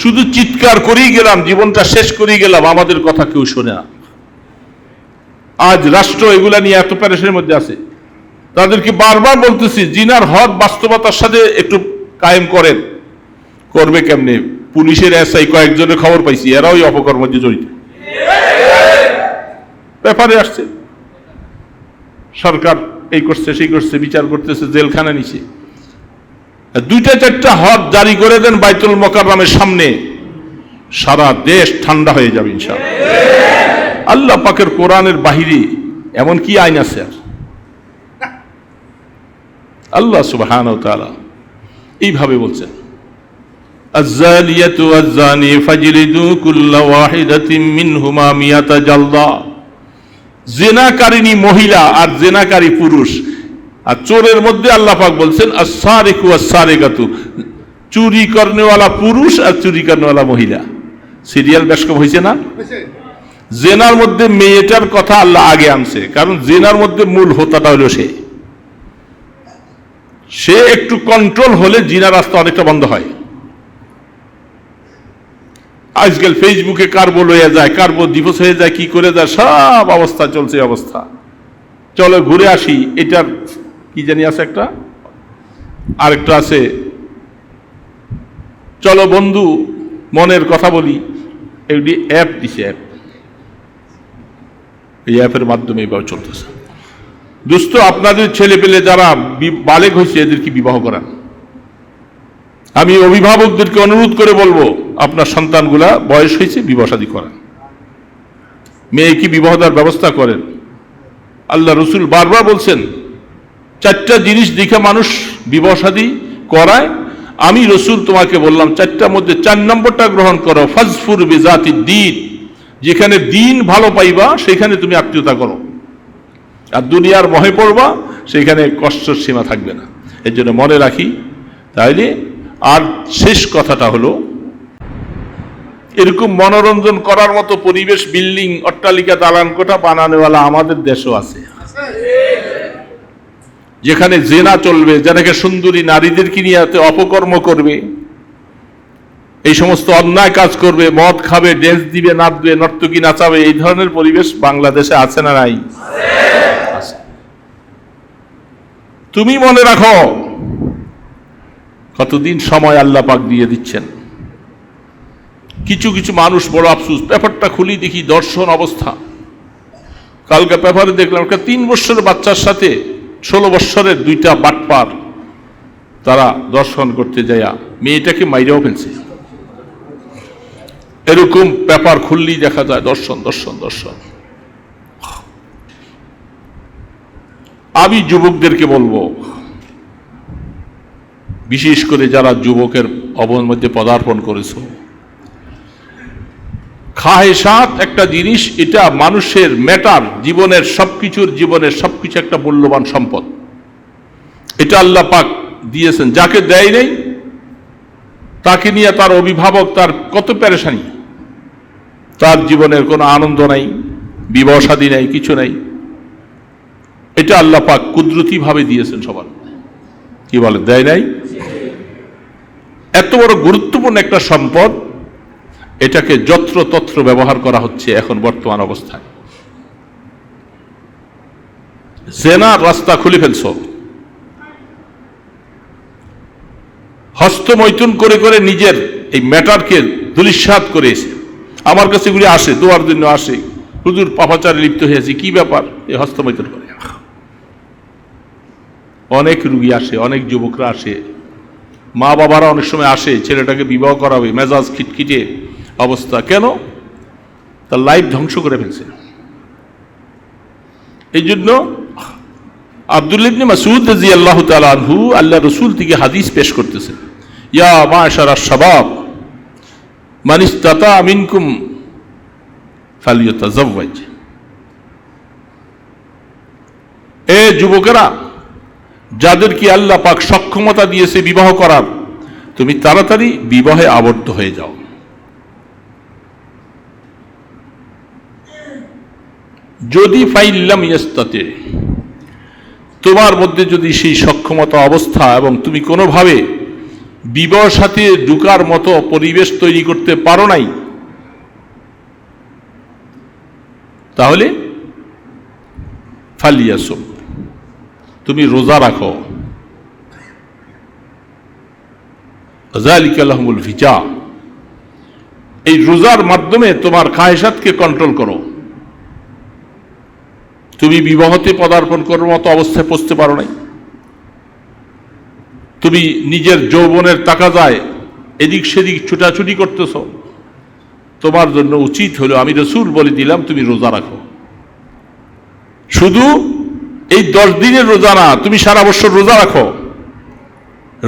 শুধু চিৎকার করেই গেলাম, জীবনটা শেষ করেই গেলাম, আমাদের কথা কেউ শোনে না। আজ রাষ্ট্র এগুলা নিয়ে এত প্যারেশানির মধ্যে আছে। তাদেরকে বারবার বলতেছি জিনার হদ বাস্তবতার সাথে একটু কায়েম করেন। করবে কেমনে? পুলিশের এসআই কয়েকজনের খবর পাইছি, এরাও ওই অপকর্মের মধ্যে জড়িত। ব্যাপারে আসছে, সরকার এই করছে সেই করছে, বিচার করতেছে, জেলখানা নিছে। 2-4টা হদ জারি করে দেন বাইতুল মোকাররমের সামনে, সারা দেশ ঠান্ডা হয়ে যাবে ইনশাআল্লাহ। আল্লাহ পাকের কোরআনের বাহিরে এমন কি আইন আছে? আর আল্লাহ সুবহানাহু ওয়া তাআলা এইভাবে বলছেন, আয-যালিয়াতু ওয়াজ-যানি ফাজলিদু কুল্লা ওয়াহিদাতিন মিনহুমা মিয়াতা জালদা। জিনাকারিনী মহিলা আর জিনাকারী পুরুষ। আর চোরের মধ্যে আল্লাহ পাক বলছেন আস-সারিকু ওয়াস-সারিকাতু, চুরি করনেওয়ালা পুরুষ আর চুরি করনেওয়ালা মহিলা। সিরিয়াল বেশকম হয়েছে না? জেনার মধ্যে মেয়েটার কথা আল্লাহ আগে আনছে, কারণ জেনার মধ্যে মূল হোতাটা হলো সে একটু কন্ট্রোল হলে জিনার রাস্তা অনেকটা বন্ধ হয়। আজকাল ফেসবুকে কার বল হয়ে যায়, কার বল ডিভোর্স হয়ে যায়, কি করে যায়, সব অবস্থা চলছে অবস্থা। চলো ঘুরে আসি, এটার কি জানি আছে একটা, আরেকটা আছে চলো বন্ধু মনের কথা বলি, এগুলি অ্যাপ দিছে, অ্যাপ। এই অ্যাপের মাধ্যমে এইভাবে চলতেছে। দোস্ত, আপনাদের ছেলে পেলে যারা বালেগ হয়েছে এদেরকে বিবাহ করান। আমি অভিভাবকদেরকে অনুরোধ করে বলবো, আপনার সন্তানগুলা বয়স হয়েছে, বিবাহ শাদী করান। মেয়েকে বিবাহ দেওয়ার ব্যবস্থা করেন। আল্লাহ রসুল বারবার বলছেন 4টা জিনিস দেখে মানুষ বিবাহ শাদী করায়। আমি রসুল তোমাকে বললাম 4টার মধ্যে 4 নম্বরটা গ্রহণ করো, ফাজফুর বিজাতিদ দ্বীন, যেখানে দিন ভালো পাইবা সেখানে তুমি আত্মীয়তা করো, আর দুনিয়ার মহে পড়বা সেখানে কষ্টের সীমা থাকবে না। এর জন্য মনে রাখি। তাইলে আর শেষ কথাটা হলো, এরকম মনোরঞ্জন করার মতো পরিবেশ, বিল্ডিং, অট্টালিকা, দালান কোঠা বানানোওয়ালা আমাদের দেশও আছে, যেখানে জেনা চলবে, যেটাকে সুন্দরী নারীদেরকে নিয়ে অপকর্ম করবে, এই সমস্ত অন্যায় কাজ করবে, মদ খাবে, ড্যান্স দিবে, নাচবে, নর্তকী নাচাবে। এই ধরনের পরিবেশ বাংলাদেশে আছে না নাই? তুমি মনে রাখো কতদিন সময় আল্লাহ পাক দিয়ে দিচ্ছেন। কিছু কিছু মানুষ বড় আফসোস, পেপারটা খুলি দেখি দর্শন অবস্থা। কালকে পেপারে দেখলাম একটা 3 বছরের বাচ্চার সাথে 16 বছরের 2টা বাটপার তারা দর্শন করতে যায়া মেয়েটাকে মাইরাও ফেলছে। এরকম পেপার খুললেই দেখা যায় দর্শন দর্শন দর্শন। আমি যুবকদেরকে বলবো, বিশেষ করে যারা যুবকের মধ্যে পদার্পণ করেছ, খাহেসাত একটা জিনিস, এটা মানুষের ম্যাটার, জীবনের সবকিছু একটা মূল্যবান সম্পদ। এটা আল্লাহ পাক দিয়েছেন। যাকে দেয় নেই তাকে নিয়ে তার অভিভাবক তার কত পেরেশানি, তার জীবনের কোনো আনন্দ নাই, বিবাহ শাদী নাই, কিছু নাই। এটা আল্লাহ পাক কুদরতি ভাবে দিয়েছেন সবার। কি বলে, দেয় নাই? এত বড় গুরুত্বপূর্ণ একটা সম্পদ, এটাকে যত্রতত্র ব্যবহার করা হচ্ছে এখন বর্তমান অবস্থায়। জেনার রাস্তা খুলে ফেলছ, হস্তমৈথুন করে করে নিজের এই ম্যাটারকে ধূলিসাৎ করেছে। আমার কাছে এগুলি আসে, দোয়ার জন্য আসে, হুজুর পাপাচারে লিপ্ত হয়েছে, কি ব্যাপার? এই হস্তমৈথুন করে অনেক রুগী আসে, অনেক যুবকরা আসে, মা বাবারা অনেক সময় আসে, ছেলেটাকে বিবাহ করাবে, মেজাজ খিটখিটে অবস্থা। কেন? তার লাইফ ধ্বংস করে ফেলছে। এই জন্য আব্দুল্লাহ ইবনে মাসউদ রাদিয়াল্লাহু তাআলা আনহু আল্লাহ রাসূল থেকে হাদিস পেশ করতেছেন, ইয়া মাশারাশ শাবাব মান ইসতাতা মিনকুম ফালইতাযাওয়াজ। এ যুবকেরা, যাদেরকে আল্লাহ পাক সক্ষমতা দিয়েছে বিবাহ করার, তুমি তাড়াতাড়ি বিবাহে আবদ্ধ হয়ে যাও। যদি ফাইল্লাম ইয়াস্তাতি, তোমার মধ্যে যদি সেই সক্ষমতা অবস্থা এবং তুমি কোনোভাবে বিবাহ সাথে ঢুকার মতো পরিবেশ তৈরি করতে পারো নাই, তাহলে ফালিয়াসুম, তুমি রোজা রাখো। যালিকা লাহুমুল ফিজা, এই রোজার মাধ্যমে তোমার খায়সাতকে কন্ট্রোল করো। তুমি বিবাহতে পদার্পণ করার মতো অবস্থায় পৌঁছতে পারো নাই, তুমি নিজের যৌবনের তাকাজায় এদিক সেদিক ছুটাছুটি করতেছ, তোমার জন্য উচিত হলো, আমি রাসূল বলে দিলাম, তুমি রোজা রাখো। শুধু এই 10 দিনের রোজা না, তুমি সারা বছর রোজা রাখো।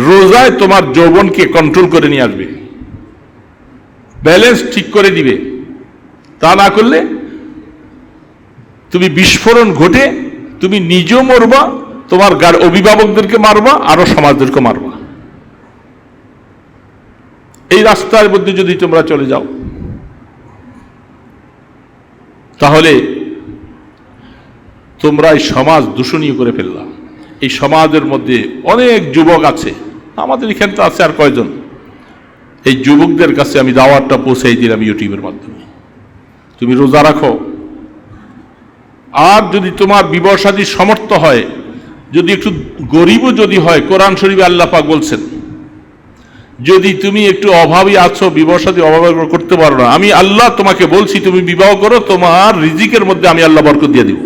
রোজায় তোমার যৌবনকে কন্ট্রোল করে নিয়ে আসবে, ব্যালেন্স ঠিক করে দিবে। তা না করলে তুমি বিস্ফোরণ ঘটে তুমি নিজেও মরবা, তোমার অভিভাবকদেরকে মারবা, আরো সমাজদেরকে মারবা। এই রাস্তার মধ্যে যদি তোমরা চলে যাও, তাহলে তোমরা এই সমাজ দূষণীয় করে ফেললাম। এই সমাজের মধ্যে অনেক যুবক আছে, আমাদের এখানে তো আছে আর কয়জন। এই যুবকদের কাছে আমি দাওয়াতটা পৌঁছাই দিলাম ইউটিউবের মাধ্যমে, তুমি রোজা রাখো। আর যদি তোমার বিবাহ শাদীর সামর্থ্য হয়, যদি একটু গরিবও যদি হয়, কোরআন শরীফে আল্লাহ পাক বলছেন, যদি তুমি একটু অভাবী আছো, বিবাহ শাদী অভাব করতে পারো না, আমি আল্লাহ তোমাকে বলছি তুমি বিবাহ করো, তোমার রিজিকের মধ্যে আমি আল্লাহ বরকত দিয়ে দিব।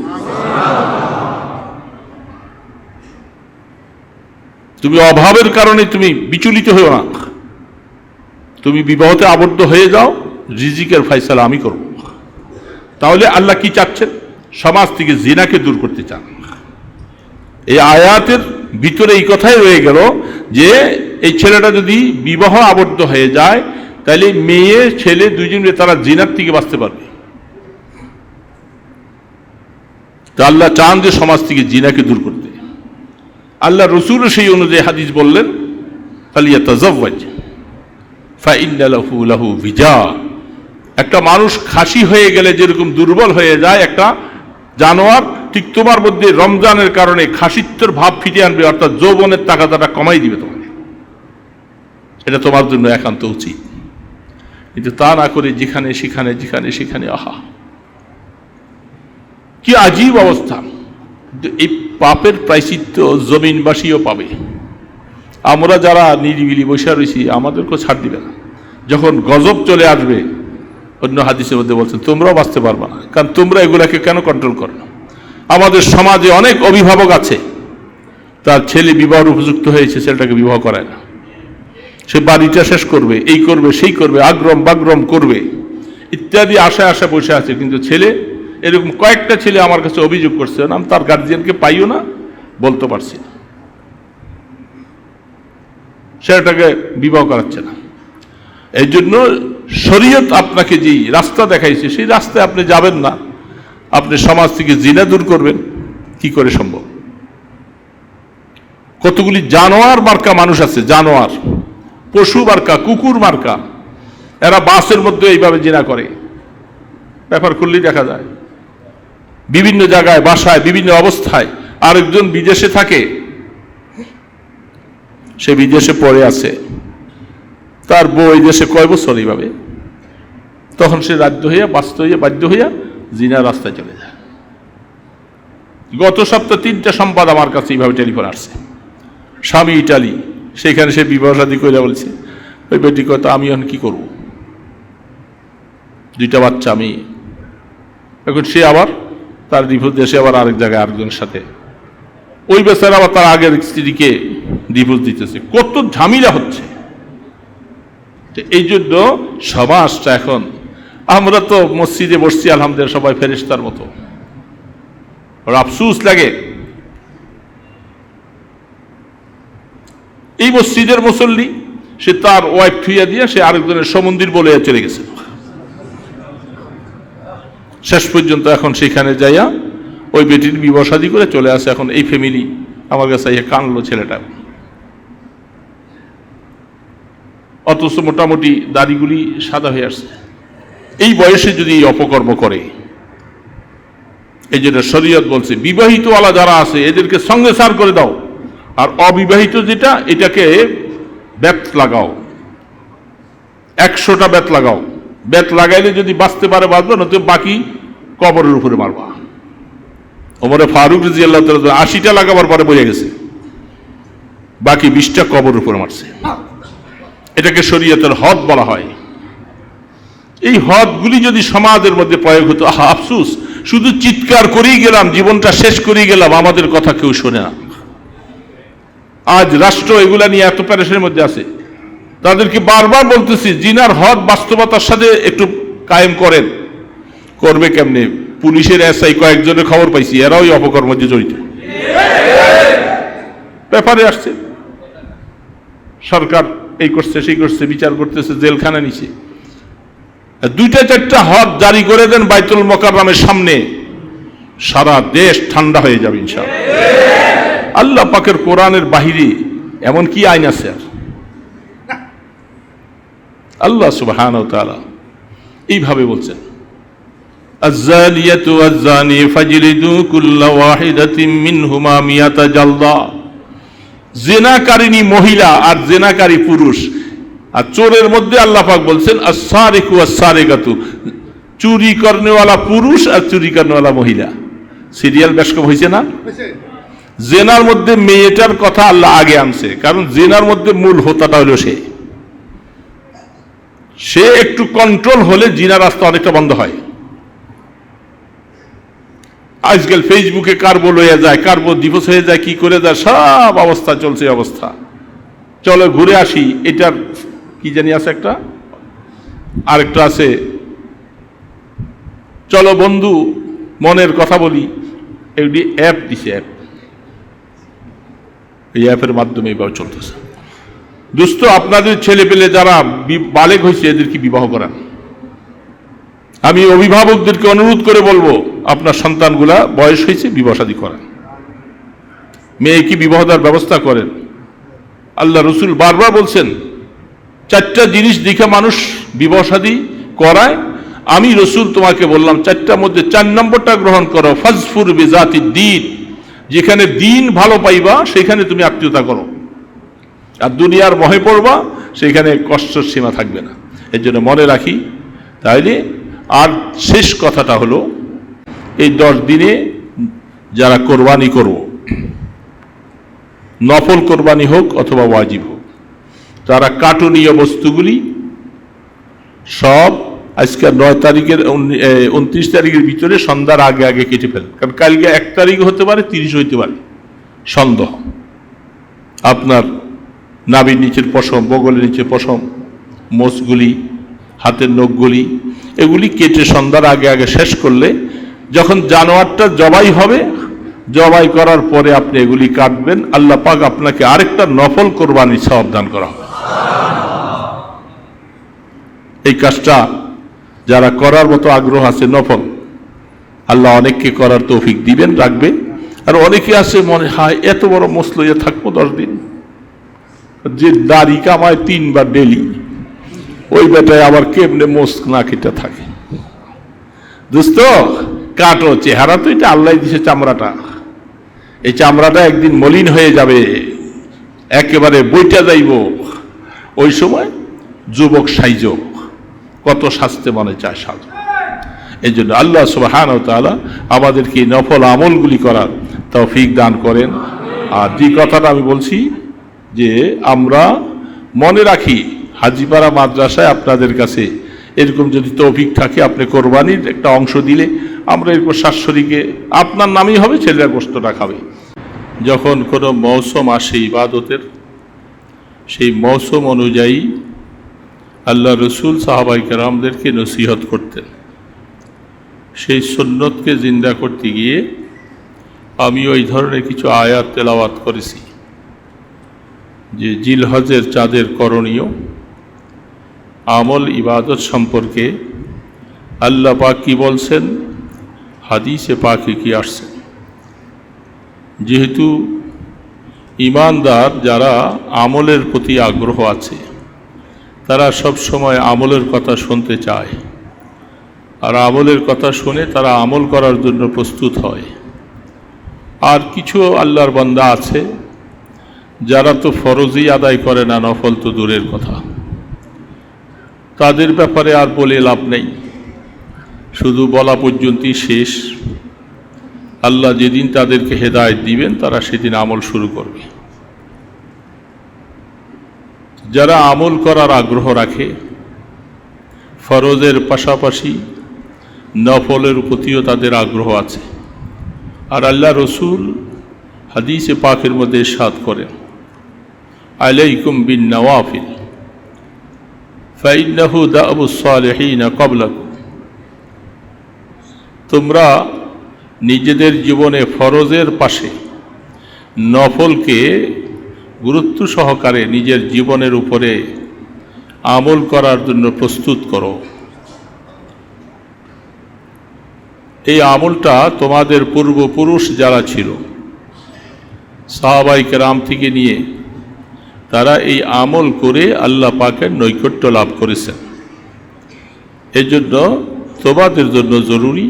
তুমি অভাবের কারণে তুমি বিচলিত হও না, তুমি বিবাহতে আবদ্ধ হয়ে যাও, রিজিকের ফয়সালা আমি করব। তাহলে আল্লাহ কি চাচ্ছেন? সমাজ থেকে জিনাকে দূর করতে চান। এই আয়াতের ভিতরে এই কথাই রয়ে গেল যে এই ছেলেটা যদি বিবাহ আবদ্ধ হয়ে যায়, তাহলে মেয়ে ছেলে দুইজনে তারা জিনার থেকে বাঁচতে পারবে। তা আল্লাহ চান যে সমাজ থেকে জিনাকে দূর করতে। আল্লাহ রসুল সেই অনুযায়ী হাদিস বললেন, ফালিয়াতাযাওয়াজ ফাইন্না লাহু ভিজা। একটা মানুষ খাসি হয়ে গেলে যেরকম দুর্বল হয়ে যায় একটা জানোয়ার, ঠিক তোমার মধ্যে রমজানের কারণে খাসিত্বের ভাব ফিরে আনবে, অর্থাৎ যৌবনের তাগাদাটা কমাই দিবে তোমাকে। এটা তোমার জন্য একান্ত উচিত। কিন্তু তা না করে যেখানে সেখানে যেখানে সেখানে, আহা কি আজীব অবস্থা। এই পাপের প্রায়শ্চিত্ত জমিনবাসীও পাবে। আমরা যারা নিরিবিলি বসে রয়েছি আমাদেরকেও ছাড় দিবে না। যখন গজব চলে আসবে, অন্য হাদিসের মধ্যে বলছেন তোমরাও বাঁচতে পারবে না, কারণ তোমরা এগুলাকে কেন কন্ট্রোল করো না। আমাদের সমাজে অনেক অভিভাবক আছে, তার ছেলে বিবাহের উপযুক্ত হয়েছে, ছেলেটাকে বিবাহ করায় না। সে বাড়িটা শেষ করবে, এই করবে সেই করবে, আগ্রম বাগ্রম করবে ইত্যাদি আশায় আশা বসে আছে। কিন্তু ছেলে, এরকম কয়েকটা ছেলে আমার কাছে অভিযোগ করছে, আমি তার গার্জিয়ানকে পাইও না, বলতে পারছি না, ছেলেটাকে বিবাহ করাচ্ছে না। এই জন্য শরীয়ত আপনাকে যেই রাস্তা দেখাইছে সেই রাস্তায় আপনি যাবেন না। আপনি সমাজ থেকে জিনা দূর করবেন, কি করে সম্ভব? কতগুলি জানোয়ার মার্কা মানুষ আছে, জানোয়ার, পশু মার্কা, কুকুর মার্কা, এরা বাসের মধ্যে এইভাবে জিনা করে। ব্যাপার করলেই দেখা যায় বিভিন্ন জায়গায়, বাসায়, বিভিন্ন অবস্থায়। আরেকজন বিদেশে থাকে, সে বিদেশে পড়ে আছে, তার বউ এই দেশে কয় বছর এইভাবে, তখন সে বাধ্য হইয়া জিনার রাস্তায় চলে যায়। গত সপ্তাহে 3টা সংবাদ আমার কাছে এইভাবে টেলিফোন আসছে। স্বামী ইটালি, সেখানে সে বিবাহ শাদী করে বলছে, ওই বেটি কথা আমি এখন কি করব, 2টা বাচ্চা আমি। এখন সে আবার তার ডিভোর্স দেশে আবার আরেক জায়গায় আরেকজনের সাথে, ওই বেচারা আবার তার আগের স্ত্রীকে ডিভোর্স দিতেছে, কত ঝামেলা হচ্ছে। এই জন্য সমাজটা এখন, আমরা তো মসজিদে বসছি আলহামদুলিল্লাহ সবাই ফেরেশতার মতো, আফসোস লাগে এই মসজিদের মুসল্লি, সে তার ওয়াইফ থুইয়া দিয়ে সে আরেকজনের সমন্দির বলে চলে গেছে। শেষ পর্যন্ত এখন সেখানে যাইয়া ওই বেটির বিবাহ শাদী করে চলে আসে। এখন এই ফ্যামিলি আমার কাছে কানলো ছেলেটা, অথচ মোটামুটি দাড়িগুলি সাদা হয়ে আসছে। এই বয়সে যদি এই অপকর্ম করে, এই জন্য শরীয়ত বলছে বিবাহিত ওয়ালা যারা আছে এদেরকে সঙ্গে সার করে দাও, আর অবিবাহিত যেটা এটাকে বেত লাগাও, 100টা বেত লাগাও। বেত লাগাইলে যদি বাঁচতে পারে বাঁচবে, নয়তো বাকি কবরের উপরে মারবা। ওমরে ফারুক রাদিয়াল্লাহু তাআলা 80টা লাগাবার পরে বোঝা গেছে, বাকি 20টা কবরের উপরে মারছে। এটাকে শরীয়তের হদ বলা হয়। এই হদগুলি যদি সমাজের মধ্যে প্রয়োগ হতো, আফসোস, শুধু চিৎকার করেই গেলাম, জীবনটা শেষ করেই গেলাম, আমাদের কথা কেউ শোনে না। আজ রাষ্ট্র এগুলা নিয়ে এত প্যারেশানির মধ্যে আছে। তাদেরকে বারবার বলতেছি, জিনার হদ বাস্তবতার সাথে একটু কায়েম করেন। করবে কেমনে? পুলিশের এসআই কয়েকজনের খবর পাইছি, এরাও ওই অপকর্মের মধ্যে জড়িত। ব্যাপারে আসছে, সরকার এই করছে সেই করছে, বিচার করতেছে, জেলখানা নিছে। 2-4টা হদ জারি করে দেন বাইতুল মোকাররমের সামনে, সারা দেশ ঠান্ডা হয়ে যাবে ইনশাআল্লাহ। আল্লাহ পাকের কোরআনের বাহিরে এমন কি আইন আছে? আর আল্লাহ সুবহানাহু ওয়া তাআলা এইভাবে বলছেন, আয-যানিয়াতু ওয়াজ-যানি ফাজলিদু কুল্লা ওয়াহিদাতিন মিনহুমা মিয়াতা জালদা। জিনাকারিনী মহিলা আর জিনাকারী পুরুষ। আর চোরের মধ্যে আল্লাহ পাক বলছেন আস-সারিকু ওয়াস-সারিকাতু, চুরি করনেওয়ালা পুরুষ আর চুরি করনেওয়ালা মহিলা। সিরিয়াল বেশকম হয়েছে না? জেনার মধ্যে মেয়েটার কথা আল্লাহ আগে আনছে, কারণ জেনার মধ্যে মূল হোতাটা হলো সে একটু কন্ট্রোল হলে জিনার রাস্তা অনেকটা বন্ধ হয়। আজকাল ফেসবুকে কারবো লইয়া যায়, কারবো দিবস হয়ে যায়, কি করে যায়, সব অবস্থা চলছে অবস্থা। চলো ঘুরে আসি, এটার কি জানি আছে একটা, আরেকটা আছে চলো বন্ধু মনের কথা বলি, এগুলি অ্যাপ দিছে, অ্যাপ। এই অ্যাপের মাধ্যমে এবার চলতেছে। দোস্ত, আপনাদের ছেলে পেলে যারা বালেগ হয়েছে এদেরকে বিবাহ করান। আমি অভিভাবকদেরকে অনুরোধ করে বলবো, আপনার সন্তানগুলা বয়স হয়েছে, বিবাহ শাদী করান। মেয়েকে বিবাহ দেওয়ার ব্যবস্থা করেন। আল্লাহ রসুল বারবার বলছেন, 4টা জিনিস দেখে মানুষ বিবাহ শাদী করায়। আমি রসুল তোমাকে বললাম 4টার মধ্যে 4 নম্বরটা গ্রহণ করো, ফাজফুর বিজাতি দ্বীন। যেখানে দিন ভালো পাইবা সেখানে তুমি আত্মীয়তা করো, আর দুনিয়ার মহে পড়বা সেখানে কষ্টের সীমা থাকবে না। এর জন্য মনে রাখি। তাইলে আর শেষ কথাটা হলো, এই 10 দিনে যারা কোরবানি করব, নফল কোরবানি হোক অথবা ওয়াজিব হোক, তারা কাটনীয় বস্তুগুলি সব আজকে 9 তারিখের 29 তারিখের ভিতরে সন্ধ্যার আগে আগে কেটে ফেলেন। কারণ কালকে 1 তারিখ হতে পারে, 30 হইতে পারে, সন্দেহ। আপনার নাভির নিচের পশম, বগলের নিচের পশম, মোচগুলি, হাতের নখগুলি, এগুলি কেটে সন্ধ্যার আগে আগে শেষ করলে যখন জানোয়ারটা জবাই হবে, জবাই করার পরে আপনি এগুলি কাটবেন, আল্লাহ পাক আপনাকে আরেকটা নফল কোরবানি সওয়াব দান করা হবে। এই কাজটা যারা করার মতো আগ্রহ আছে, নফল, আল্লাহ অনেককে করার তৌফিক দিবেন, রাখবে। আর অনেকে আছে মনে হয় এত বড় মোস লইয়া থাকবো 10 দিন, যে দাড়ি কামায় 3 বার ডেলি, ওই বেটায় আবার কেমনে মোস না কেটে থাকে। দোস্ত, কাটো, চেহারা তো এটা আল্লাহ দিছে, চামড়াটা, এই চামড়াটা একদিন মলিন হয়ে যাবে, একেবারে বইটা যাইব। ওই সময় যুবক সাইজ, কত শাস্তে মনে চায় সাজ। এই জন্য আল্লাহ সুবহানাহু ওয়া তাআলা আমাদেরকে নফল আমলগুলি করার তৌফিক দান করেন। আর যে কথাটা আমি বলছি, যে আমরা মনে রাখি, হাজীপাড়া মাদ্রাসায় আপনাদের কাছে এরকম যদি তৌফিক থাকে, আপনি কোরবানির একটা অংশ দিলে আমরা এরকম শাশুড়িকে আপনার নামই হবে, ছেলেরা গোশতটা খাবে। যখন কোনো মৌসুম আসে ইবাদতের, সেই মৌসুম অনুযায়ী আল্লাহ রসুল সাহাবায়ে কেরামদেরকে নসিহত করতেন। সেই সুন্নতকে জিন্দা করতে গিয়ে আমি ওই ধরনের কিছু আয়াত তেলাওয়াত করেছি, যে জিলহজের চাঁদের করণীয় আমল ইবাদত সম্পর্কে আল্লাহ পাক কি বলছেন, হাদিসে পাকে কি আসছেন। যেহেতু ঈমানদার যারা আমলের প্রতি আগ্রহ আছে, তারা সব সময় আমলের কথা শুনতে চায়, আর আমলের কথা শুনে তারা আমল করার জন্য প্রস্তুত হয়। আর কিছু আল্লাহর বান্দা আছে যারা তো ফরজই আদায় করে না, নফল তো দূরের কথা, তাদের ব্যাপারে আর বলে লাভ নেই, শুধু বলা পর্যন্তই শেষ। আল্লাহ যেদিন তাদেরকে হেদায়েত দিবেন তারা সেদিন আমল শুরু করবে। যারা আমল করার আগ্রহ রাখে, ফরজের পাশাপাশি নফলের প্রতিও তাদের আগ্রহ আছে, আর আল্লাহ রসুল হাদিসে পাকের মধ্যে ইরশাদ করেন, আলাইকুম বিন নওয়াফিল ফাইন্নাহু দাবুস সালিহিন ক্বাবলাকুম। তোমরা নিজেদের জীবনে ফরজের পাশে নফলকে গুরুত্ব সহকারে নিজের জীবনের উপরে আমল করার জন্য প্রস্তুত করো। এই আমলটা তোমাদের পূর্বপুরুষ যারা ছিল, সাহাবায়ে কেরাম থেকে নিয়ে, তারা এই আমল করে আল্লাহ পাকের নৈকট্য লাভ করেছেন। এজন্য তোমাদের জন্য জরুরি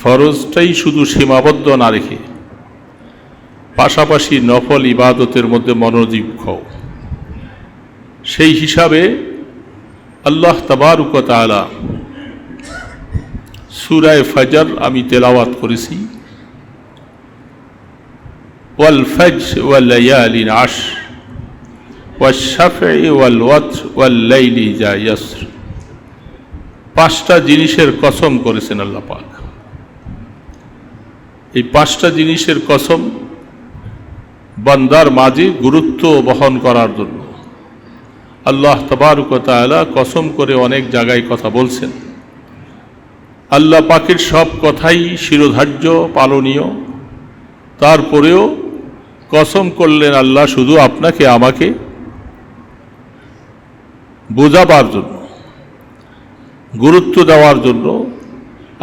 ফরজটাই শুধু সীমাবদ্ধ না রেখে পাশাপাশি নফল ইবাদতের মধ্যে মনোযোগ হও। সেই হিসাবে আল্লাহ তাবারক ওয়া তাআলা সূরা ফজর আমি তেলাওয়াত করেছি, ওয়াল ফজর ওয়াল লায়ালিন আশর ওয়াশ শাফঈ ওয়াল ওয়াতর ওয়াল লাইলি ইযা ইয়াসর। পাঁচটা জিনিসের কসম করেছেন আল্লাহ পাক। এই পাঁচটা জিনিসের কসম বান্দার মাঝে গুরুত্ব বহন করার জন্য আল্লাহ তাবারক ওয়া তাআলা কসম করে অনেক জায়গায় কথা বলছেন। আল্লাহ পাকের সব কথাই শিরোধার্য, পালনীয়, তারপরেও কসম করলেন আল্লাহ শুধু আপনাকে আমাকে বোঝাবার জন্য, গুরুত্ব দেওয়ার জন্য,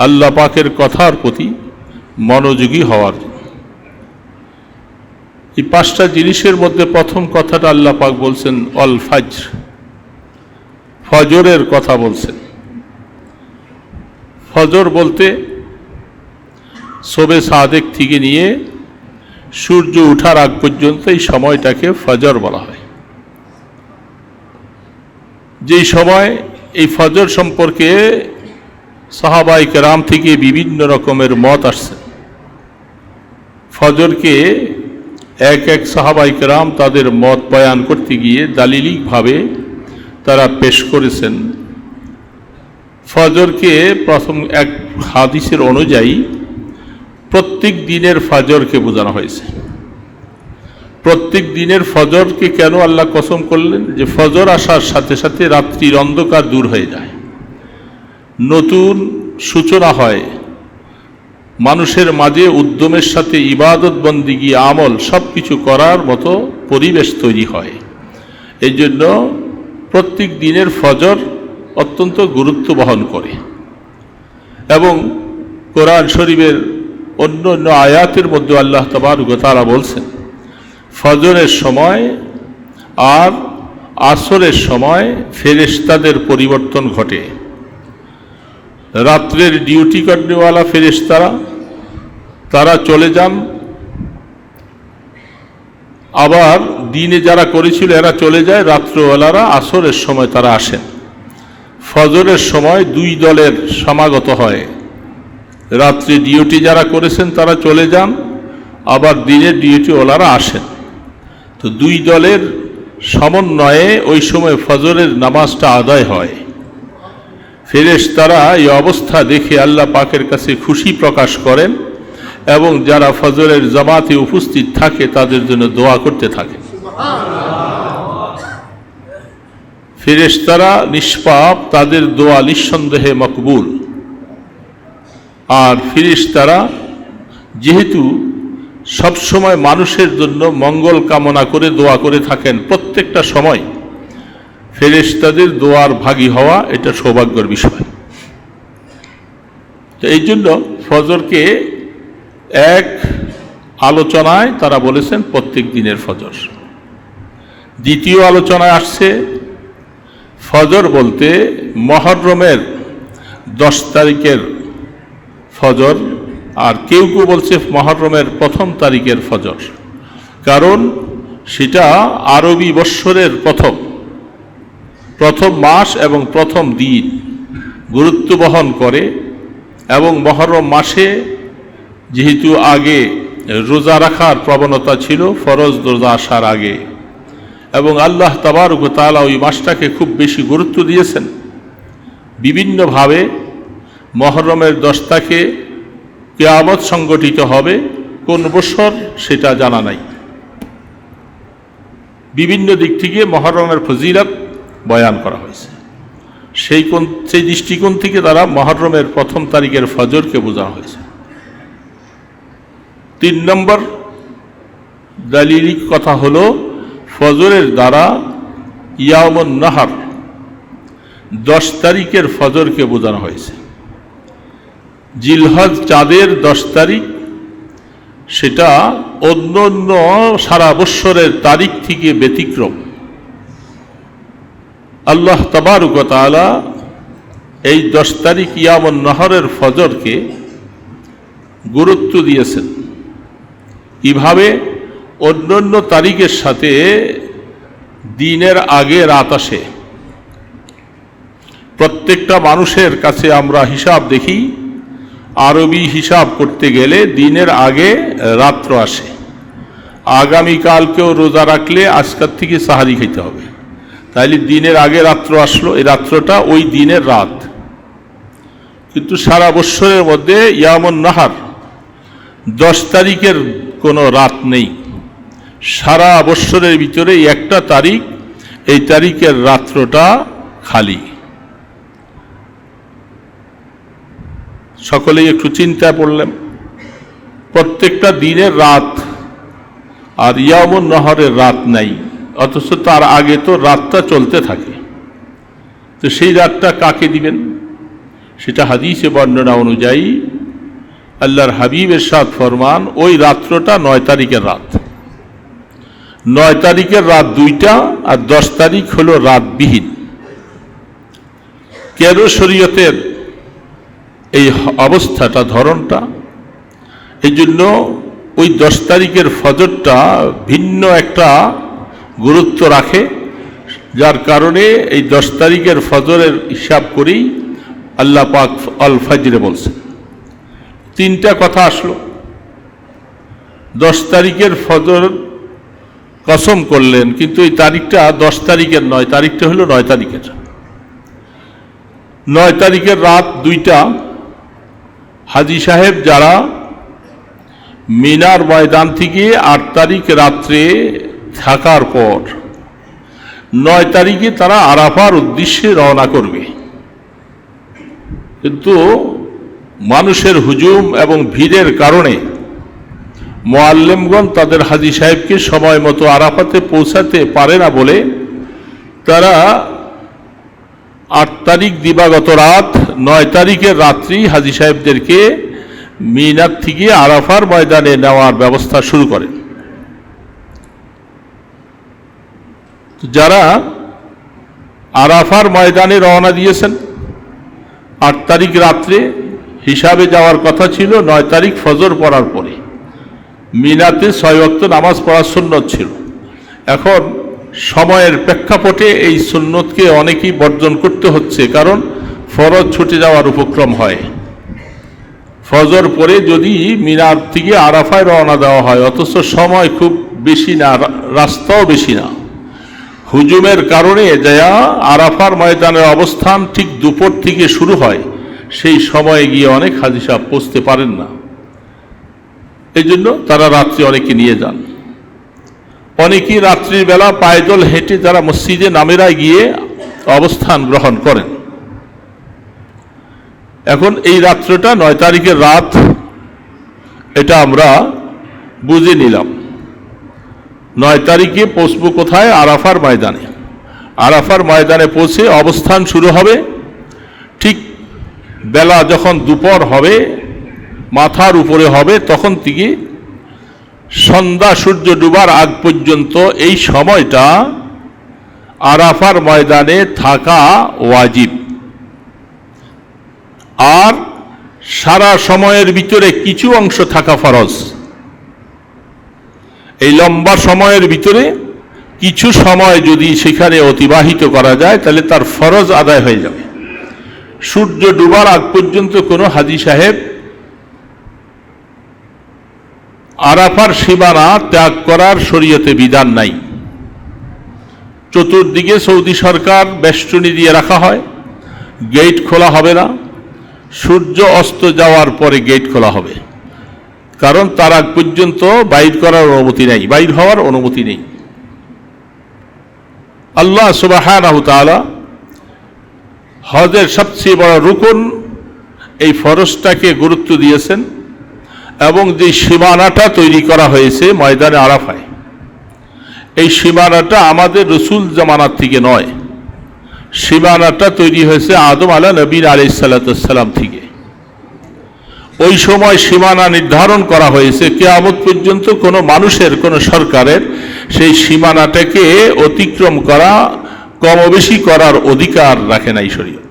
আল্লাহ পাকের কথার প্রতি মনোযোগী হওয়ার জন্য। এই পাঁচটা জিনিসের মধ্যে প্রথম কথাটা আল্লাহ পাক বলছেন অল ফজর, ফজরের কথা বলছেন। ফজর বলতে শবে সাদেক থেকে নিয়ে সূর্য ওঠার আগ পর্যন্ত এই সময়টাকে ফজর বলা হয়। যেই সময় এই ফজর সম্পর্কে সাহাবায়ে কেরাম থেকে বিভিন্ন রকমের মত আসছে। ফজরকে এক এক সাহাবায়ে কেরাম তাদের মত বয়ান করতে গিয়ে দালিলিকভাবে তারা পেশ করেছেন। ফজরকে প্রথম এক হাদিসের অনুযায়ী প্রত্যেক দিনের ফজরকে বোঝানো হয়েছে। প্রত্যেক দিনের ফজরকে কেন আল্লাহ কসম করলেন? যে ফজর আসার সাথে সাথে রাত্রির অন্ধকার দূর হয়ে যায়, নতুন সূচনা হয়, মানুষের মাঝে উদ্যমের সাথে ইবাদত বন্দিগি আমল সব কিছু করার মতো পরিবেশ তৈরি হয়। এই জন্য প্রত্যেক দিনের ফজর অত্যন্ত গুরুত্ব বহন করে। এবং কোরআন শরীফের অন্য অন্য আয়াতের মধ্যে আল্লাহ তাবারক ওয়া তাআলা বলছেন, ফজরের সময় আর আসরের সময় ফেরেশতাদের পরিবর্তন ঘটে। রাত্রের ডিউটি করনেওয়ালা ফেরেশতারা তারা চলে যান, আবার দিনে যারা করেছিল এরা চলে যায়, রাত্রওয়ালারা আসরের সময় তারা আসেন। ফজরের সময় দুই দলের সমাগত হয়, রাত্রে ডিউটি যারা করেছেন তারা চলে যান, আবার দিনের ডিউটিওয়ালারা আসেন। তো দুই দলের সমন্বয়ে ওই সময় ফজরের নামাজটা আদায় হয়। ফেরেশতারা এই অবস্থা দেখে আল্লাহ পাকের কাছে খুশি প্রকাশ করেন এবং যারা ফজরের জামাতে উপস্থিত থাকে তাদের জন্য দোয়া করতে থাকে। ফেরেশতারা নিষ্পাপ, তাদের দোয়া নিঃসন্দেহে মকবুল। আর ফেরেশতারা যেহেতু সবসময় মানুষের জন্য মঙ্গল কামনা করে দোয়া করে থাকেন, প্রত্যেকটা সময় ফেরেশতাদের দোয়ার ভাগী হওয়া এটা সৌভাগ্যের বিষয়। তো এই জন্য ফজরকে এক আলোচনায় তারা বলেছেন প্রত্যেক দিনের ফজর। দ্বিতীয় আলোচনায় আসছে ফজর বলতে মুহররমের 10 তারিখের ফজর, আর কেউ কেউ বলছে মুহররমের 1ম তারিখের ফজর। কারণ সেটা আরবি বৎসরের প্রথম মাস এবং প্রথম দিন গুরুত্ব বহন করে। এবং মুহররম মাসে যেহেতু আগে রোজা রাখার প্রবণতা ছিল ফরজ রোজা আসার আগে, এবং আল্লাহ তাবারক ওয়া তাআলা ওই মাসটাকে খুব বেশি গুরুত্ব দিয়েছেন, বিভিন্নভাবে মুহররমের 10 তারিখে কিয়ামত সংগঠিত হবে, কোন বছর সেটা জানা নাই। বিভিন্ন দিক থেকে মুহররমের ফজিলত বয়ান করা হয়েছে। সেই দৃষ্টিকোণ থেকে তারা মুহররমের 1 তারিখের ফজরকে বোঝানো হয়েছে। 3 নম্বর দালিলিক কথা হলো ফজরের দ্বারা ইয়ামুন নাহার 10 তারিখের ফজরকে বোঝানো হয়েছে। জিলহজ চাঁদের 10 তারিখ সেটা অন্য অন্য সারা বৎসরের তারিখ থেকে ব্যতিক্রম। আল্লাহ তাবারক ওয়া তাআলা এই 10 তারিখ ইয়ামুন নাহরের ফজরকে গুরুত্ব দিয়েছেন। কিভাবে? অন্যান্য তারিখের সাথে দিনের আগে রাত আসে। প্রত্যেকটা মানুষের কাছে আমরা হিসাব দেখি, আরবি হিসাব করতে গেলে দিনের আগে রাত্র আসে। আগামীকালকেও রোজা রাখলে আজকের থেকে সাহারি খেতে হবে, তাইলে দিনের আগে রাত্র আসলো, এই রাত্রটা ওই দিনের রাত। কিন্তু সারা বৎসরের মধ্যে ইয়ামুন নাহার 10 তারিখের কোনো রাত নেই। সারা বৎসরের ভিতরে একটা তারিখ, এই তারিখের রাত্রটা খালি। সকলেই একটু চিন্তায় পড়লেন, প্রত্যেকটা দিনের রাত, আর ইয়ামুন নাহরের রাত নাই, অথচ তার আগে তো রাতটা চলতে থাকে। তো সেই রাতটা কাকে দিবেন? সেটা হাদিসে বর্ণনা অনুযায়ী আল্লাহর হাবিব ইরশাদ ফরমান, ওই রাত্রটা 9 তারিখের রাত। 9 তারিখের রাত 2টা, আর 10 তারিখ হলো রাতবিহীন। কেন শরীয়তের এই অবস্থাটা, ধরনটা? এই জন্য ওই 10 তারিখের ফজরটা ভিন্ন একটা গুরুত্ব রাখে, যার কারণে এই 10 তারিখের ফজরের হিসাব করেই আল্লাহ পাক আল ফজরে বলছেন। 3টা কথা আসলো। 10 তারিখের ফজর কসম করলেন, কিন্তু এই তারিখটা 10 তারিখের নয়, তারিখটা হলো 9 তারিখের। 9 তারিখের রাত 2টা। হাজী সাহেব যারা মিনার ময়দান থেকে 8 তারিখ রাত্রে থাকার পর 9 তারিখে তারা আরাফার উদ্দেশ্যে রওনা করবে, কিন্তু মানুষের হুজুম এবং ভিড়ের কারণে মুআল্লিমগণ তাদের হাজী সাহেবকে সময় মতো আরাফাতে পৌঁছাতে পারে না বলে তারা 8 তারিখ দিবাগত রাত, 9 তারিখের রাত্রি হাজী সাহেবদেরকে মিনার থেকে আরাফার ময়দানে নেওয়ার ব্যবস্থা শুরু করেন। যারা আরাফার ময়দানে রওনা দিয়েছেন 8 তারিখ রাত্রে, হিসাবে যাওয়ার কথা ছিল 9 তারিখ ফজর পড়ার পরে। মিনাতে 6 ওয়াক্ত নামাজ পড়ার সুন্নত ছিল। এখন সময়ের প্রেক্ষাপটে এই সুন্নতকে অনেকেই বর্জন করতে হচ্ছে, কারণ ফরজ ছুটে যাওয়ার উপক্রম হয়। ফজর পরে যদি মিনার থেকে আরাফায় রওনা দেওয়া হয়, অথচ সময় খুব বেশি না, রাস্তাও বেশি না, হুজুমের কারণে যা আরাফার ময়দানের অবস্থান ঠিক দুপুর থেকে শুরু হয়, সেই সময়ে গিয়ে অনেক হাজী সাহেব পৌঁছতে পারেন না। এই জন্য তারা রাত্রি অনেকে নিয়ে যান। অনেকেই রাত্রির বেলা পায়দল হেঁটে যারা মসজিদে নামেরায় গিয়ে অবস্থান গ্রহণ করেন। এখন এই রাত্রটা 9 তারিখের রাত, এটা আমরা বুঝে নিলাম। 9 তারিখে পৌঁছবো কোথায়? আরাফার ময়দানে। আরাফার ময়দানে পৌঁছে অবস্থান শুরু হবে। ঠিক বেলা যখন দুপুর হবে, মাথার উপরে হবে, তখন থেকে সন্ধ্যা সূর্য ডুবার আগ পর্যন্ত এই সময়টা আরাফার ময়দানে থাকা ওয়াজিব। আর সারা সময়ের ভিতরে কিছু অংশ থাকা ফরজ। এই লম্বা সময়ের ভিতরে কিছু সময় যদি সেখানে অতিবাহিত করা যায় তাহলে তার ফরজ আদায় হয়ে যাবে। সূর্য ডুবার আগ পর্যন্ত কোনো হাজী সাহেব আরাফার সীমানা ত্যাগ করার শরীয়তে বিধান নাই। চতুর্দিকে সৌদি সরকার বেষ্টনী দিয়ে রাখা হয়, গেট খোলা হবে না। সূর্য অস্ত যাওয়ার পরে গেট খোলা হবে, কারণ তার আগ পর্যন্ত বাইর করার অনুমতি নেই, বাইর হওয়ার অনুমতি নেই। আল্লাহ সুবহানাহু ওয়া তাআলা হজের সবচেয়ে বড় রুকন এই ফরজটাকে গুরুত্ব দিয়েছেন, এবং যে সীমানাটা তৈরি করা হয়েছে ময়দানে আরাফায়, এই সীমানাটা আমাদের রসুল জামানার থেকে নয়। সীমানাটা তৈরি হয়েছে আদম নবী আলাইহিস সালাম থেকে। ওই সময় সীমানা নির্ধারণ করা হয়েছে, কিয়ামত পর্যন্ত কোনো মানুষের, কোনো সরকারের সেই সীমানাটাকে অতিক্রম করা, কম বেশি করার অধিকার রাখে নাই শরীয়ত।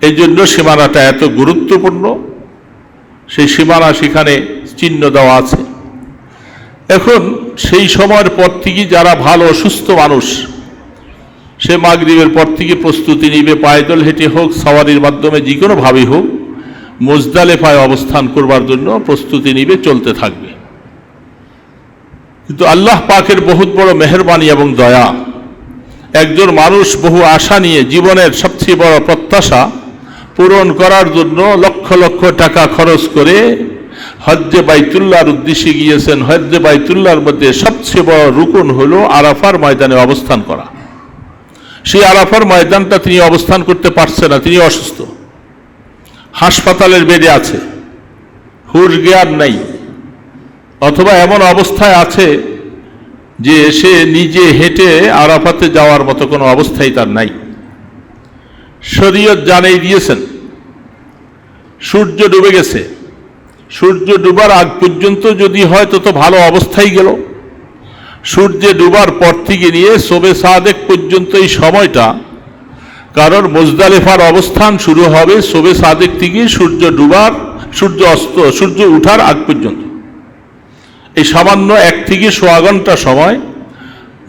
এই জন্য সীমানাটা এত গুরুত্বপূর্ণ। সেই সীমানা সেখানে চিহ্ন দেওয়া আছে। এখন সেই সময়ের পর থেকে যারা ভালো সুস্থ মানুষ, সে মাগরিবের পর থেকে প্রস্তুতি নিবে, পায়দল হেঁটে হোক, সাওয়ারির মাধ্যমে, যে কোনোভাবেই হোক, মুজদালিফায় অবস্থান করবার জন্য প্রস্তুতি নিবে, চলতে থাকবে। কিন্তু আল্লাহ পাকের বহুত বড় মেহেরবানি এবং দয়া, একজন মানুষ বহু আশা নিয়ে জীবনের সবচেয়ে বড় প্রত্যাশা পূরণ করার জন্য লক্ষ লক্ষ টাকা খরচ করে হজ্জে বাইতুল্লাহর উদ্দেশ্যে গিয়েছেন। হজ্জে বাইতুল্লাহর মধ্যে সবচেয়ে বড় রুকন হলো আরাফার ময়দানে অবস্থান করা। সেই আরাফার ময়দানটা তিনি অবস্থান করতে পারছেন না, তিনি অসুস্থ, হাসপাতালের বেডে আছে, হুঁশ জ্ঞান নাই, অথবা এমন অবস্থায় আছে যে সে নিজে হেঁটে আরাফাতে যাওয়ার মতো কোনো অবস্থাই তার নাই। শরীয়ত জানিয়ে দিয়েছেন সূর্য ডুবে গেছে, সূর্য ডুবার আগ পর্যন্ত যদি হয় তো ভালো অবস্থায় গেল। সূর্য ডুবার পর থেকে নিয়ে শবে সাদেক পর্যন্ত এই সময়টা, কারণ মুজদালিফার অবস্থান শুরু হবে শবে সাদেক থেকে সূর্য ডুবার, সূর্য উঠার আগ পর্যন্ত। এই সামান্য 1 থেকে 1.25 ঘন্টা সময়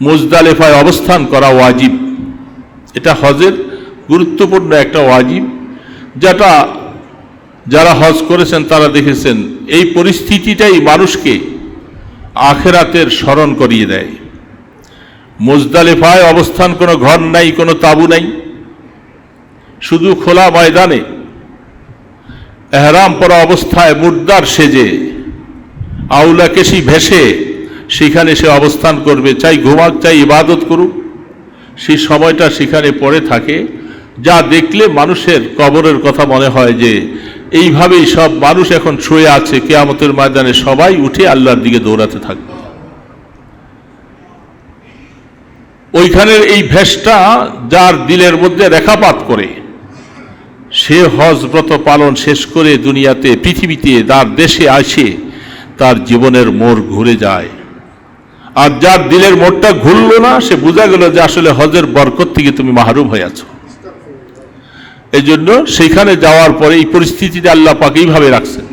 মুজদালিফায় অবস্থান করা ওয়াজিব। এটা হজের গুরুত্বপূর্ণ একটা ওয়াজিব, যেটা যারা হজ করেছেন তারা দেখেছেন। এই পরিস্থিতিটাই মানুষকে আখিরাতের স্মরণ করিয়ে দেয়। মুজদালিফায় অবস্থান, কোনো ঘর নাই, কোনো তাঁবু নাই, শুধু খোলা ময়দানে এহরাম পরা অবস্থায় মুর্দার সেজে, আউলা কেশি ভেসে সেখানে সে অবস্থান করবে, চাই ঘুমাক চাই ইবাদত করুক, সেই সময়টা সেখানে পড়ে থাকে। যা দেখলে মানুষের কবরের কথা মনে হয় যে এইভাবেই সব মানুষ এখন শুয়ে আছে, কিয়ামতের ময়দানে সবাই উঠে আল্লাহর দিকে দৌড়াতে থাকবে। ওইখানের এই ভেসটা যার দিলের মধ্যে রেখাপাত করে, সে হজ ব্রত পালন শেষ করে দুনিয়াতে, পৃথিবীতে, তার দেশে আসে, তার জীবনের মোড় ঘুরে যায়। আর যার দিলের মোড়টা ঘুরল না, সে বোঝা গেল যে আসলে হজের বরকত থেকে তুমি মাহরুম হয়ে আছো। এই জন্য সেখানে যাওয়ার পরে এই পরিস্থিতিতে আল্লাহ পাক এইভাবে রাখছেন।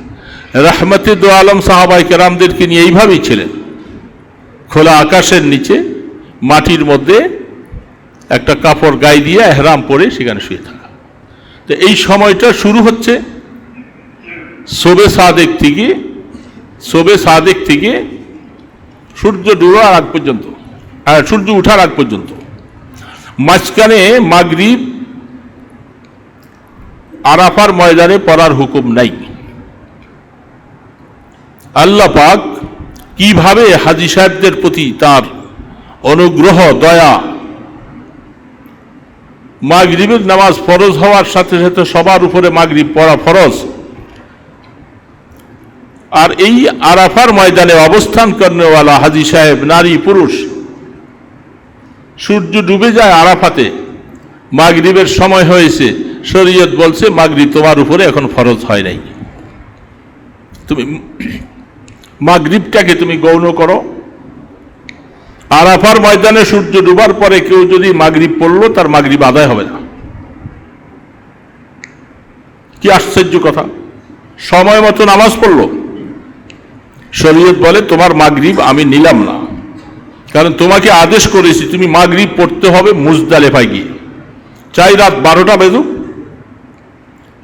রাহমাতে দো আলম সাহাবায়ে কেরামদেরকে নিয়ে এইভাবেই ছিলেন, খোলা আকাশের নিচে মাটির মধ্যে একটা কাপড় গায়ে দিয়ে এহরাম পরে সেখানে শুয়ে থাকা। তো এই সময়টা শুরু হচ্ছে শবে সাদেক থেকে সূর্য ডুবার আগ পর্যন্ত, সূর্য উঠার আগ পর্যন্ত। মাঝখানে মাগরিব আরাফার ময়দানে পড়ার হুকুম নাই। আল্লাহ পাক কিভাবে হাজী সাহেবদের প্রতি তার অনুগ্রহ, দয়া, মাগরিবের নামাজ ফরজ হওয়ার সাথে সাথে সবার উপরে মাগরিব পড়া ফরজ, আর এই আরাফার ময়দানে অবস্থান করনেওয়ালা হাজী সাহেব, নারী পুরুষ, সূর্য ডুবে যায় আরাফাতে, মাগরিবের সময় হয়েছে, শরীয়ত বলছে মাগরিব তোমার উপরে এখন ফরজ হয় নাই, তুমি মাগরিবটাকে তুমি গৌণ করো। আরাফার ময়দানে সূর্য ডুবার পরে কেউ যদি মাগরিব পড়লো, তার মাগরিব আদায় হবে না। কি আশ্চর্য কথা! সময় মতো নামাজ পড়লো, শরীয়ত বলে তোমার মাগরিব আমি নিলাম না, কারণ তোমাকে আদেশ করেছি তুমি মাগরিব পড়তে হবে মুজদালেফায় গিয়ে, চাই রাত 12টা বেজুক,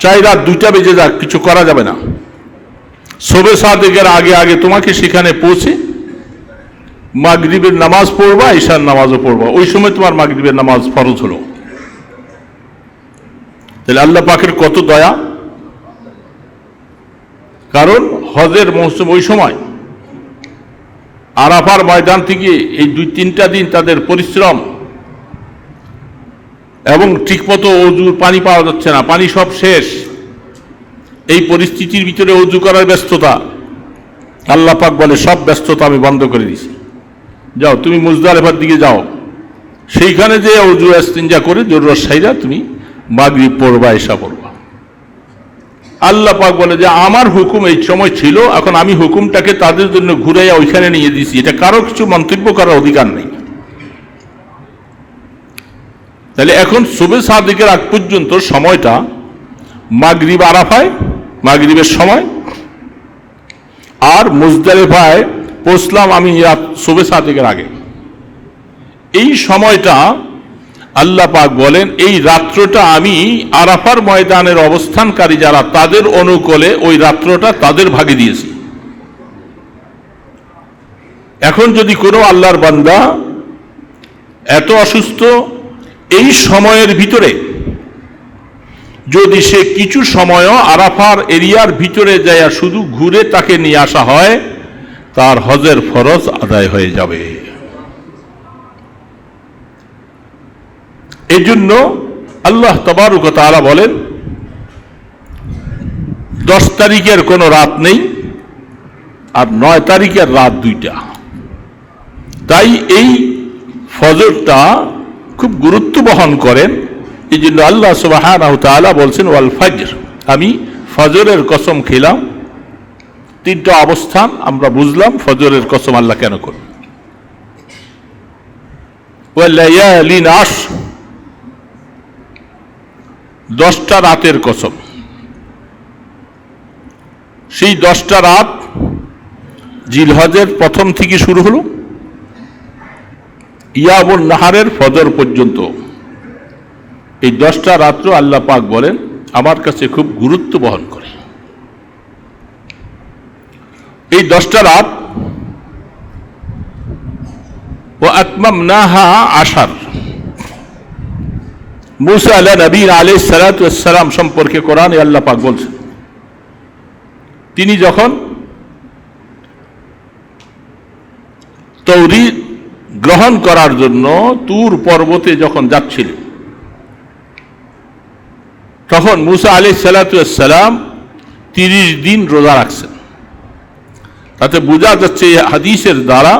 চাই রাত 2টা বেজে যাক, কিছু করা যাবে না। শবে সাদেকের আগে আগে তোমাকে সেখানে পৌঁছে মাগরিবের নামাজ পড়বা, ঈশার নামাজও পড়বা, ওই সময় তোমার মাগরিবের নামাজ ফরজ হলো। তাহলে আল্লাহ পাকের কত দয়া, কারণ হজের মৌসুম ওই সময় আরাফার ময়দান থেকে এই 2-3টা দিন তাদের পরিশ্রম, এবং ঠিকমতো অজুর পানি পাওয়া যাচ্ছে না, পানি সব শেষ, এই পরিস্থিতির ভিতরে অজু করার ব্যস্ততা। আল্লাহ পাক বলে সব ব্যস্ততা আমি বন্ধ করে দিয়েছি, যাও তুমি মুজদালিফার দিকে যাও, সেইখানে যে অজু ইস্তিনজা করে জরুরত সাইরা তুমি মাগরিব পড়বা, ঈশা পড়বা। আল্লাহ পাক বলে যে আমার হুকুম এই সময় ছিল, এখন আমি হুকুমটাকে তাদের জন্য ঘুরাইয়া ওইখানে নিয়ে দিয়েছি, এটা কারো কিছু মন্তব্য করার অধিকার নেই। তাহলে এখন শবে সাদেকের আগ পর্যন্ত সময়টা মাগরিব আরাফায়, মাগরিবের সময়, আর মুজদালিফায় পৌঁছলাম আমি রাত শবে সাদেকের আগে। এই সময়টা আল্লাহ পাক বলেন এই রাত্রটা আমি আরাফার ময়দানের অবস্থানকারী যারা তাদের অনুকূলে ওই রাত্রটা তাদের ভাগে দিয়েছি। এখন যদি কোনো আল্লাহর বান্দা এত অসুস্থ, এই সময়ের ভিতরে যদি সে কিছু সময়ও আরাফার এরিয়ার ভিতরে যায় শুধু ঘুরে তাকে নিয়ে আসা হয়, তার হজের ফরজ আদায় হয়ে যাবে। এই জন্য আল্লাহ তাবারক ওয়া তাআলা বলেন 10 তারিখের কোনো রাত নেই, আর 9 তারিখের রাত 2টা। তাই এই ফজরটা খুব গুরুত্ব বহন করেন। এই জন্য আল্লাহ সুবহানাহু ওয়া তাআলা বলছেন ওয়াল ফজর, আমি ফজরের কসম খেলাম। 3টা অবস্থান আমরা বুঝলাম ফজরের কসম আল্লাহ কেন করলেন। ওয়াল লায়ালিন আশর, 10টা রাতের কসম। সেই 10টা রাত জিলহজের প্রথম থেকে শুরু হলো ইয়ামুন নাহারের ফজর পর্যন্ত। এই 10টা রাত্র আল্লাহ পাক বলেন আমার কাছে খুব গুরুত্ব বহন করে। এই 10টা রাত ওয়া আতমামনাহা আশার, মুসা আলাইহিস সালাতু ওয়াস সালাম সম্পর্কে কোরআনে আল্লাহ পাক বলছেন, তিনি যখন তাওরীত গ্রহণ করার জন্য তুর পর্বতে যখন যাচ্ছিলেন, তখন মুসা আলাইহিস সালাতু ওয়াস সালাম 30 দিন রোজা রাখছেন। তাতে বোঝা যাচ্ছে হাদিসের দ্বারা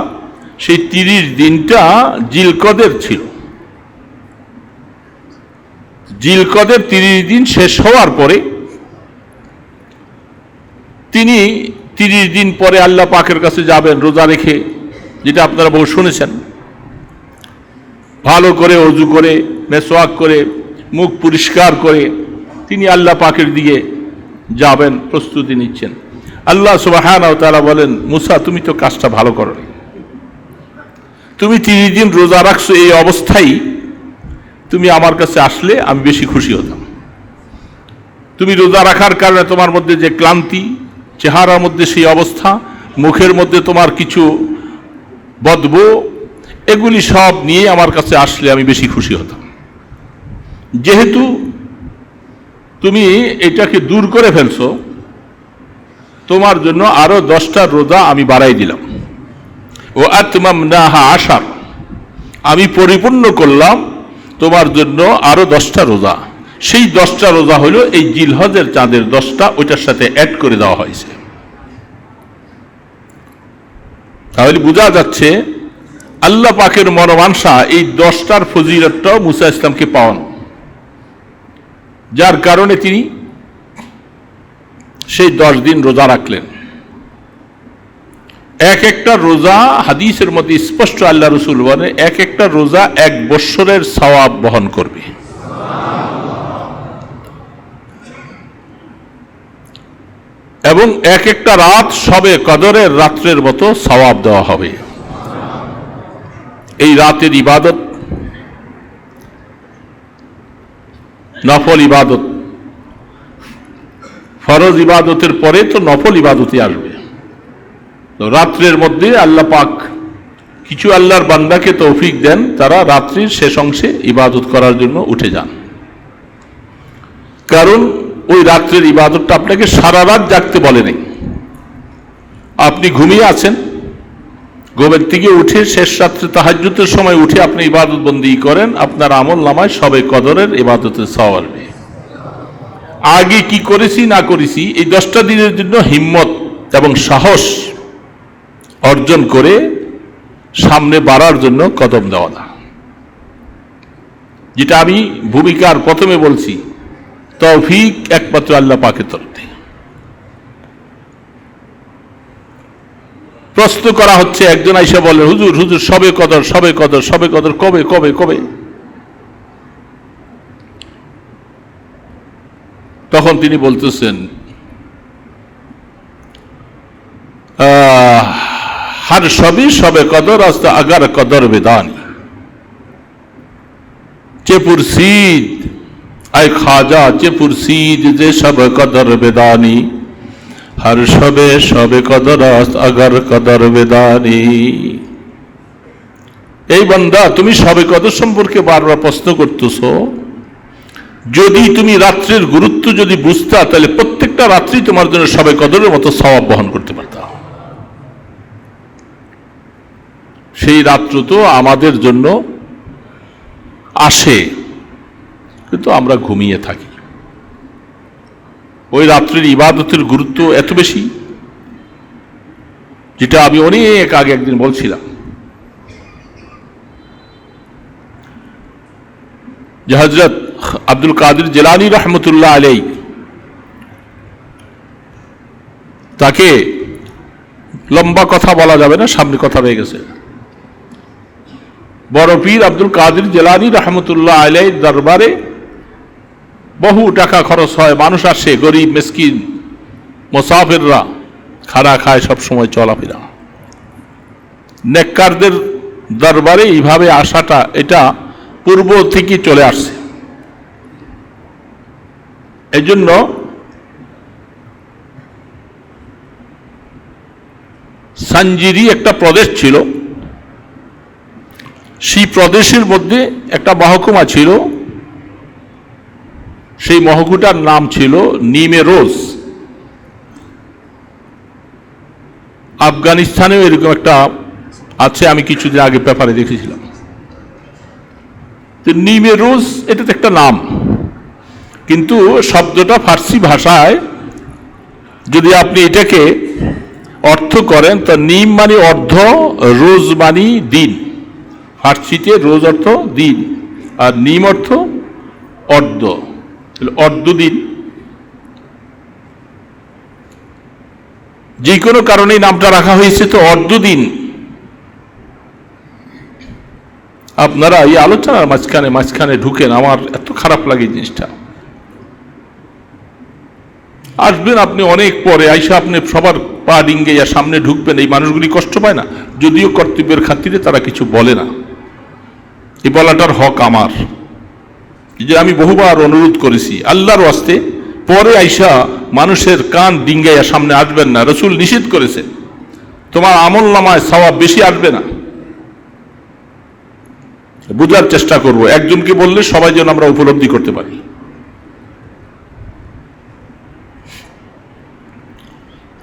সেই 30 দিনটা জিলকদের ছিল। জিলকদের 30 দিন শেষ হওয়ার পরে তিনি 30 দিন পরে আল্লাহ পাকের কাছে যাবেন রোজা রেখে, যেটা আপনারা বহু শুনেছেন। ভালো করে ওযু করে, মেসওয়াক করে, মুখ পরিষ্কার করে তিনি আল্লাহ পাকের দিকে যাবেন, প্রস্তুতি নিচ্ছেন। আল্লাহ সুবহানাহু ওয়া তাআলা বলেন, মুসা তুমি তো কাজটা ভালো করোনি, তুমি 30 দিন রোজা রাখছো, এই অবস্থায় তুমি আমার কাছে আসলে আমি বেশি খুশি হতাম। তুমি রোজা রাখার কারণে তোমার মধ্যে যে ক্লান্তি, চেহারার মধ্যে সেই অবস্থা, মুখের মধ্যে তোমার কিছু বদবু, এগুলি সব নিয়ে আমার কাছে আসলে আমি বেশি খুশি হতাম। যেহেতু তুমি এটাকে দূর করে ফেলছো, তোমার জন্য আরো 10টা রোজা আমি বাড়াই দিলাম। ও আতমামনাহা আশার, আমি পরিপূর্ণ করলাম তোমার জন্য আরো 10টা রোজা। সেই 10টা রোজা হলো এই জিলহজের চাঁদের 10টা, ওইটার সাথে অ্যাড করে দেওয়া হয়েছে। তাহলে বোঝা যাচ্ছে আল্লাহ পাকের মনোমানসা এই 10টার ফজিলতটাও মুসা ইসলামকে পাওয়ান, যার কারণে তিনি সেই 10 দিন রোজা রাখলেন। এক একটা রোজা হাদিসের মধ্যে স্পষ্ট আল্লাহ রাসূল বলেন এক একটা রোজা 1 বৎসরের সওয়াব বহন করবে। এবং এক একটা রাত সবে কদরের রাত্রের মতো সওয়াব দেওয়া হবে। এই রাতের ইবাদত নফল ইবাদত, ফরজ ইবাদতের পরে তো নফল ইবাদতে আসবে। তো রাত্রের মধ্যে আল্লাহ পাক কিছু আল্লাহর বান্দাকে তৌফিক দেন, তারা রাত্রির শেষ অংশে ইবাদত করার জন্য উঠে যান। কারণ ওই রাত্রের ইবাদতটা আপনাকে সারা রাত জাগতে বলে নেই। আপনি ঘুমিয়ে আছেন, ঘুমের থেকে উঠে শেষ রাত্রে তাহাজ্জুদের সময় উঠে আপনি ইবাদত বন্দি করেন, আপনার আমল নামায় সবে কদরের ইবাদতের সওয়াব আসবে। আগে কি করেছি না করেছি এই 10টা দিনের জন্য হিম্মত এবং সাহস অর্জন করে সামনে বাড়ার জন্য কদম দেওয়া না। যেটা আমি ভূমিকার প্রথমে বলছি, তৌফিক একমাত্র আল্লাহ পাকের তরফ থেকে। প্রশ্ন করা হচ্ছে, একজন আইসা বলে, হুজুর হুজুর সবে কদর সবে কদর সবে কদর কবে কবে কবে? তখন তিনি বলতেছেন, हर शबी शबे कदर अस्त अगर कदर बेदानी चे पुरसीद आय खाजा चे पुरसीद जे शब कदर बेदानी हर शबे शबे कदर अस्त अगर कदर बेदानी। এই বান্দা, তুমি শবে কদর সম্পর্কে বারবার প্রশ্ন করতেছো, যদি তুমি রাত্রির গুরুত্ব যদি বুঝতা তাহলে প্রত্যেকটা রাত্রি তোমার জন্য শবে কদরের মতো সওয়াব বহন করতে পারতা। সেই রাত্র তো আমাদের জন্য আসে, কিন্তু আমরা ঘুমিয়ে থাকি। ওই রাত্রির ইবাদতের গুরুত্ব এত বেশি, যেটা আমি অনেক আগে একদিন বলছিলাম যে হযরত আব্দুল কাদের জিলানী রহমতুল্লাহ আলাইহি, তাকে লম্বা কথা বলা যাবে না, সামনে কথা হয়ে গেছে। বড় পীর আব্দুল কাদের জিলানী রহমতুল্লাহ আলাইহির দরবারে বহু টাকা খরচ হয়, মানুষ আসে, গরিব মিসকিন মুসাফিররা খানা খায়, সব সময় চলাফেরা। নেককারদের দরবারে এইভাবে আসাটা এটা পূর্ব থেকে চলে আসছে। এই জন্য সাঞ্জিরি একটা প্রদেশ ছিল, সেই প্রদেশের মধ্যে একটা মহকুমা ছিল, সেই মহকুমাটার নাম ছিল নিমেরোজ। আফগানিস্তানেও এরকম একটা আছে, আমি কিছুদিন আগে পেপারে দেখেছিলাম। নিমেরোজ এটা তো একটা নাম, কিন্তু শব্দটা ফার্সি ভাষায় যদি আপনি এটাকে অর্থ করেন তো নিম মানে অর্ধ, রোজ মানে দিন। ফার্সিতে রোজ অর্থ দিন আর নিম অর্থ অর্ধ, অর্ধ দিন। যে কোনো কারণে নামটা রাখা হয়েছে তো অর্ধ দিন। আপনারা এই আলোচনার মাঝখানে ঢুকেন, আমার এত খারাপ লাগে জিনিসটা। আসবেন আপনি অনেক পরে, আইসা আপনি সবার পা ডিঙ্গে সামনে ঢুকবেন, এই মানুষগুলি কষ্ট পায় না? যদিও কর্তব্যের খাতিরে তারা কিছু বলে না, এই বলাটার হক আমার। যে আমি বহুবার অনুরোধ করেছি, আল্লাহর ওয়াস্তে পরে আইসা মানুষের কান ডিঙ্গাইয়া সামনে আসবেন না। রাসূল নিষেধ করেছে, তোমার আমল নামায় সওয়াব বেশি আসবে না। বুঝার চেষ্টা করব, একজনকে বললে সবাই যেন আমরা উপলব্ধি করতে পারি।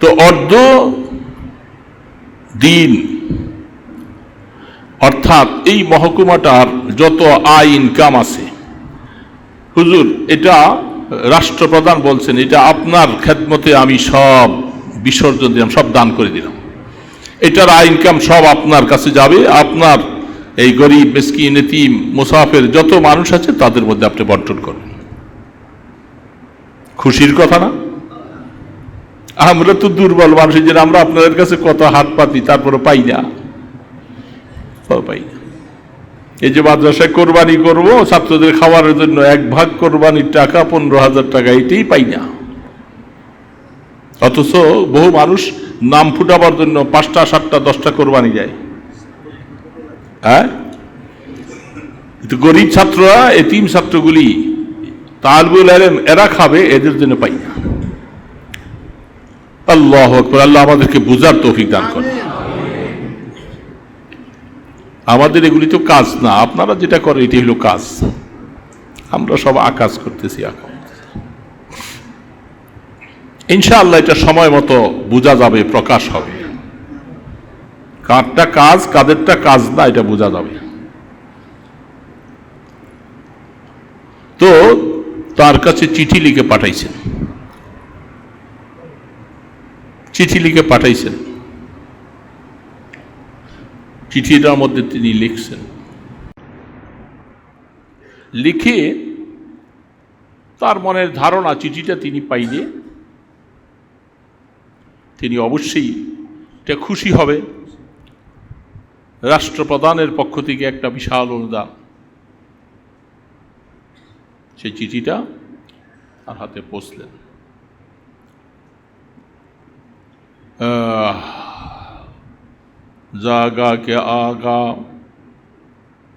তো অর্ধ দিন অর্থাৎ এই মহকুমাটার যত আয় ইনকাম আছে, হুজুর এটা রাষ্ট্রপ্রধান বলছেন, এটা আপনার খেদমতে আমি সব বিসর্জন দিলাম, সব দান করে দিলাম, এটার আয় ইনকাম সব আপনার কাছে যাবে, আপনার এই গরিব মিসকিন এতিম মুসাফির যত মানুষ আছে তাদের মধ্যে আপনি বন্টন করবেন। খুশির কথা না? আমরা তো দুর্বল মানুষ, যে আমরা আপনাদের কাছে কত হাত পাতি, তারপরে পাই না। এই যে মাদ্রাসায় কোরবানি করব ছাত্রদের খাওয়ার জন্য, 1 ভাগ কোরবানির টাকা 15,000 টাকা, এটাই পাই না। অথচ বহু মানুষ নাম ফুটাবার জন্য 5টা 7টা 10টা কোরবানি যায়। হ্যাঁ, কিন্তু গরিব ছাত্ররা, এতিম ছাত্রগুলি, তালিবুল ইলম এরা খাবে, এদের জন্য পাই না। আল্লাহু আকবার। আল্লাহ আমাদেরকে বুঝার তৌফিক দান করেন। আমাদের এগুলি তো কাজ না, আপনারা যেটা করেন এটি হলো কাজ। আমরা সব আকাজ করতেছি। ইনশাআল্লাহ এটা সময় মতো বোঝা যাবে, প্রকাশ হবে। কারটা কাজ, কাদেরটা কাজ না, এটা বোঝা যাবে। তো তার কাছে চিঠি লিখে পাঠাইছেন, চিঠিটার মধ্যে তিনি লিখছেন, লিখে তার মনের ধারণা চিঠিটা তিনি পাইলে তিনি অবশ্যই এটা খুশি হবে। রাষ্ট্রপ্রধানের পক্ষ থেকে একটা বিশাল অনুদান। সেই চিঠিটা তার হাতে পৌঁছলেন। জাগা কে আগা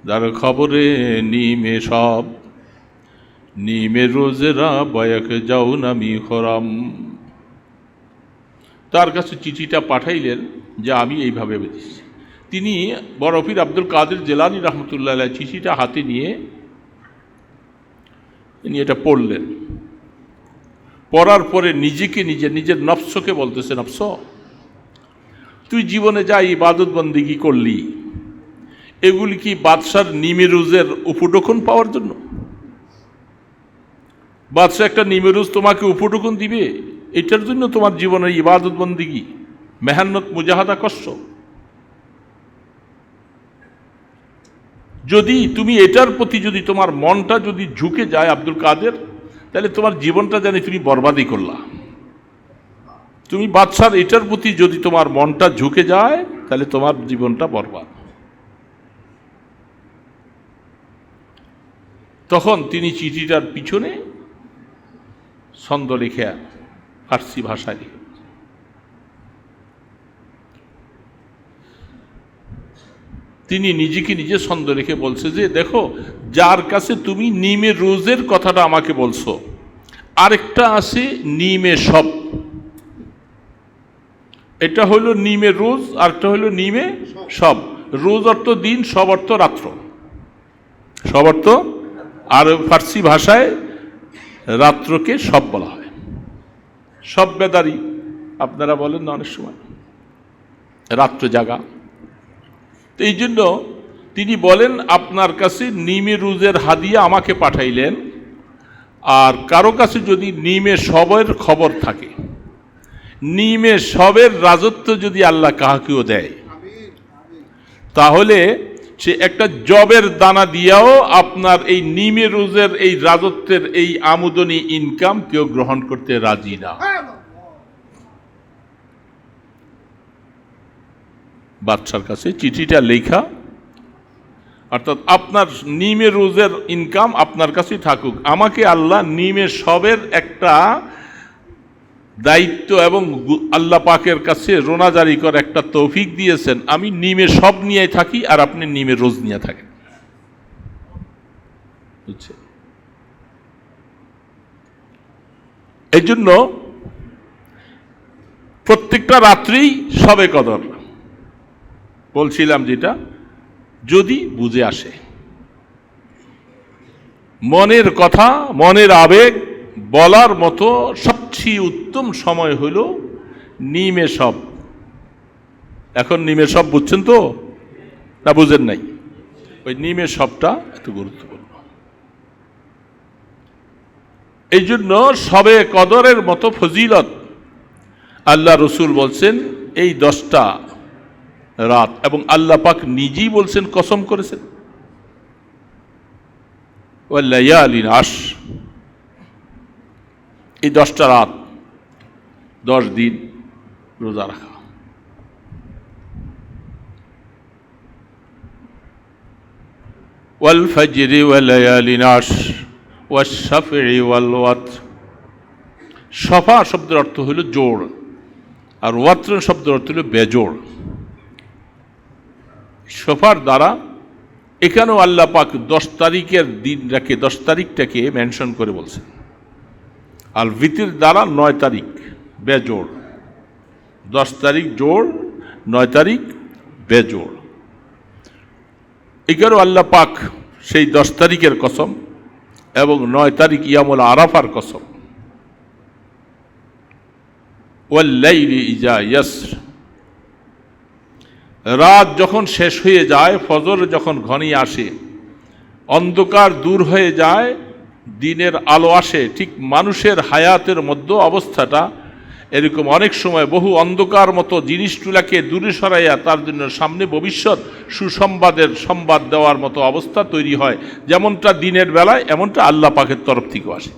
যার খবরে নিমে সব, নিমে রোজেরা বয়াক যাও নামি খরাম। তার কাছে চিঠিটা পাঠাইলেন যে আমি এইভাবে বুঝেছি। তিনি বড় পীর আব্দুল কাদের জিলানী রহমতুল্লাহ আলাইহি চিঠিটা হাতে নিয়ে তিনি এটা পড়লেন। পড়ার পরে নিজেকে নিজের নফসকে বলতেছে, নফস, তুই জীবনে যা ইবাদত বন্দেগী করলি, এগুলি কি বাদশার নিমে রোজের উপটোকন পাওয়ার জন্য? বাদশাহ একটা নিমে রোজ তোমাকে উপটোকন দিবে, এটার জন্য তোমার জীবনের ইবাদত বন্দেগী, মেহনত, মুজাহাদা, কষ্ট? যদি তুমি এটার প্রতি যদি তোমার মনটা যদি ঝুঁকে যায় আব্দুল কাদের, তাহলে তোমার জীবনটা জানি তুমি বরবাদই করলা। তুমি বাদশার এটার প্রতি যদি তোমার মনটা ঝুঁকে যায়, তাহলে তোমার জীবনটা বরবাদ। তখন তিনি চিঠিটার পিছনে ছন্দ লিখে, ফার্সি ভাষায় লিখে, তিনি নিজেকে নিজে ছন্দ লিখে বলছে যে, দেখো, যার কাছে তুমি নিমে রোজের কথাটা আমাকে বলছো, আরেকটা আছে নিমে সব। এটা হলো নিমে রোজ, আরেকটা হলো নিমে সব। রোজ অর্থ দিন, সব অর্থ রাত্র, সব অর্থ। আর ফার্সি ভাষায় রাত্রকে সব বলা হয়। সব বেদারি আপনারা বলেন না অনেক সময়, রাত্র জাগা। তো এই জন্য তিনি বলেন, আপনার কাছে নিমে রোজের হাদিয়া আমাকে পাঠাইলেন, আর কারো কাছে যদি নিমে সবের খবর থাকে, নিমে সবের রাজত্ব যদি আল্লাহ কাহাকেও দেয়, তাহলে সে একটা জবের দানা দিয়াও আপনার এই নিমে রোজের এই রাজত্বের এই আমদানি ইনকাম কেউ গ্রহণ করতে রাজি না। বাদশার কাছে চিঠিটা লেখা, অর্থাৎ আপনার নিমে রোজের ইনকাম আপনার কাছেই থাকুক, আমাকে আল্লাহ নিমে সবের একটা দায়িত্ব এবং আল্লাহ পাকের কাছে রোনা জারি করে একটা তৌফিক দিয়েছেন, আমি নিমে সব নিয়ে থাকি আর আপনি নিমে রোজ নিয়ে থাকেন। বুঝছে? এই জন্য প্রত্যেকটা রাত্রেই সবে কদর বলছিলাম, যেটা যদি বুঝে আসে, মনের কথা, মনের আবেগ বলার মতো সবচেয়ে উত্তম সময় হইল নিমে সব। এখন নিমে সব বুঝছেন তো, না বুঝেন নাই? ওই নিমে সবটা এত গুরুত্বপূর্ণ। এই জন্য সবে কদরের মতো ফজিলত আল্লাহ রসুল বলছেন এই 10টা রাত, এবং আল্লাহ পাক নিজেই বলছেন, কসম করেছেন, ওয়াল্লায়ালিন আশর, এই 10টা রাত, 10 দিন রোজা রাখা। ওয়াল ফজরি ওয়াল্লায়ালিন আশর ওয়াশ শাফঈ ওয়াল ওয়াতর, সফা শব্দের অর্থ হইল জোড়, আর ওয়াত্রন শব্দের অর্থ হইল বেজোড়। সফার দ্বারা এখানেও আল্লাহ পাক 10 তারিখের দিনটাকে, 10 তারিখটাকে মেনশন করে বলছেন। আল ভিতির দ্বারা 9 তারিখ বেজোড়, 10 তারিখ জোড়, 9 তারিখ বেজোড়। এখানেও আল্লাহ পাক সেই 10 তারিখের কসম এবং 9 তারিখ ইয়ামুল আরাফার কসম। ওয়াল্লাইলি ইজা ইয়াসর, রাত যখন শেষ হয়ে যায়, ফজর যখন ঘনিয়ে আসে, অন্ধকার দূর হয়ে যায়, দিনের আলো আসে, ঠিক মানুষের হায়াতের মধ্যে অবস্থাটা এরকম অনেক সময় বহু অন্ধকার মতো জিনিসগুলাকে দূরে সরাইয়া তার জন্য সামনে ভবিষ্যৎ সুসংবাদের সংবাদ দেওয়ার মতো অবস্থা তৈরি হয়। যেমনটা দিনের বেলায়, এমনটা আল্লাহ পাকের তরফ থেকেও আসে।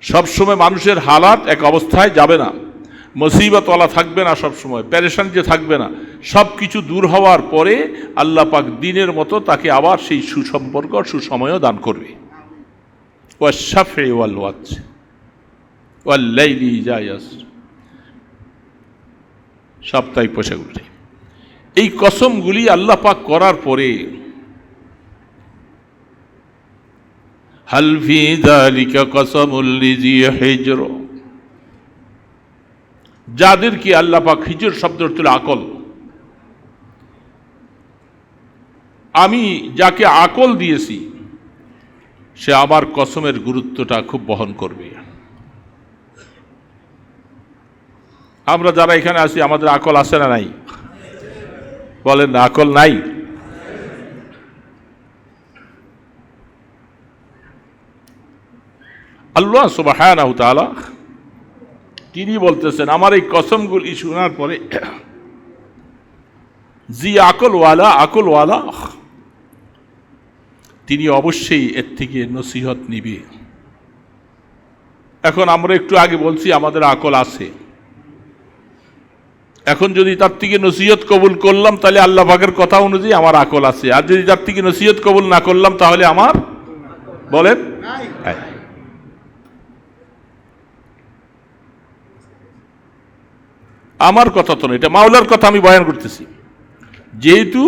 সবসময় মানুষের হালাত এক অবস্থায় যাবে না, মুসিবতওয়ালা থাকবে না, সবসময় পেরেশান যে থাকবে না। সব কিছু দূর হওয়ার পরে আল্লাহ পাক দিনের মতো তাকে আবার সেই সুসম্পর্ক, সুসময়ও দান করবে। ওয়াশ-শাফঈ ওয়াল ওয়াতর ওয়াল-লাইলি ইযা ইয়াসর, সাপ্তাহিক পোশাকগুলি। এই কসমগুলি আল্লাহ পাক করার পরে হাল ফি যালিকা কসমুল লিযি হিজর, যাদেরকে আল্লাহ পাক, হিজর শব্দের অর্থ আকল, আমি যাকে আকল দিয়েছি সে আমার কসমের গুরুত্বটা খুব বহন করবে। আমরা যারা এখানে আছি আমাদের আকল আছে না নাই? বলেন না, আকল নাই? আল্লাহ সুবহানাহু তাআলা তিনি বলতেছেন, আমার এই কসমগুলি শোনার পরে জি আকলওয়ালা তিনি অবশ্যই এর থেকে নসিহত নিবে। এখন আমরা একটু আগে বলছি আমাদের আকল আছে, এখন যদি তার থেকে নসিহত কবুল করলাম তাহলে আল্লাহ পাকের কথা অনুযায়ী আমার আকল আছে, আর যদি তার থেকে নসিহত কবুল না করলাম তাহলে আমার, বলেন, আমার কথা তো না, এটা মাওলার কথা আমি বয়ান করতেছি। যেহেতু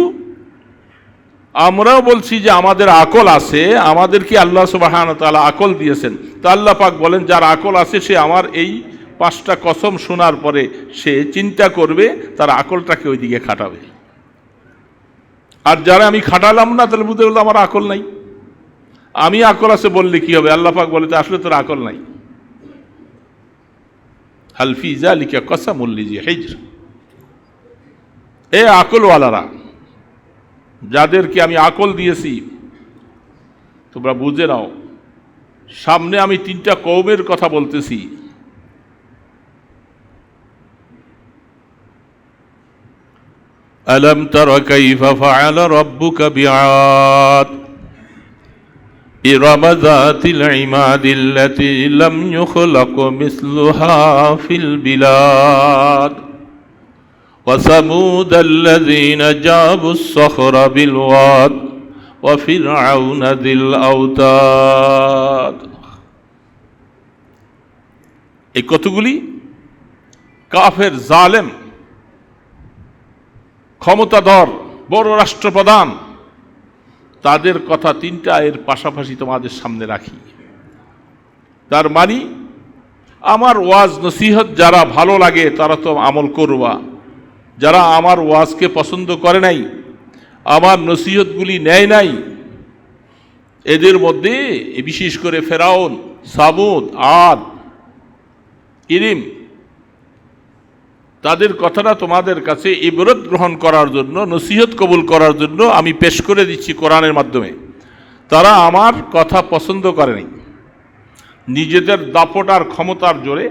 আমরাও বলছি যে আমাদের আকল আছে, আমাদেরকে আল্লাহ সুবহানাহু ওয়া তাআলা আকল দিয়েছেন, তো আল্লাহ পাক বলেন যার আকল আছে সে আমার এই 5টা কসম শোনার পরে সে চিন্তা করবে, তার আকলটাকে ওইদিকে খাটাবে। আর যারা আমি খাটালাম না, তাহলে বুঝতে বলতে আমার আকল নাই। আমি আকল আছে বললে কি হবে? আল্লাহ পাক বলে আসলে তোর আকল নাই। হাল ফি যালিকা কসমুল লিযি হিজর, এ আকলওয়ালারা, যাদেরকে আমি আকল দিয়েছি, তোমরা বুঝে নাও, সামনে আমি 3টা কওমের কথা বলতেছি। আলম তারা কাইফা ফাআলা রাব্বুকা বিআদ ইরম যাতিল ইমাদিল্লাতী লাম ইউখলাক মিসলুহা ফিল বিলাদ ওয়া সামুদাল্লাযীনা জাবুস সখরা বিল ওয়াদ ওয়া ফিরআউনা যিল আওতাদ। এই কতগুলি কাফের, জালেম, ক্ষমতাধর বড় রাষ্ট্রপ্রধান, তাদের কথা 3টা এর পাশাপাশি তোমাদের সামনে রাখি। তার মানে আমার ওয়াজ নসিহত যারা ভালো লাগে তারা তো আমল করবা, যারা আমার ওয়াজকে পছন্দ করে নাই, আমার নসিহতগুলি নেয় নাই, এদের মধ্যে বিশেষ করে ফেরাউন, সামুদ, আদ, ইরিম, তাদের কথাটা তোমাদের কাছে ইবরত গ্রহণ করার জন্য, নসিহত কবুল করার জন্য আমি পেশ করে দিচ্ছি কোরআনের মাধ্যমে। তারা আমার কথা পছন্দ করেনি, নিজেদের দাপট আর ক্ষমতার জোরে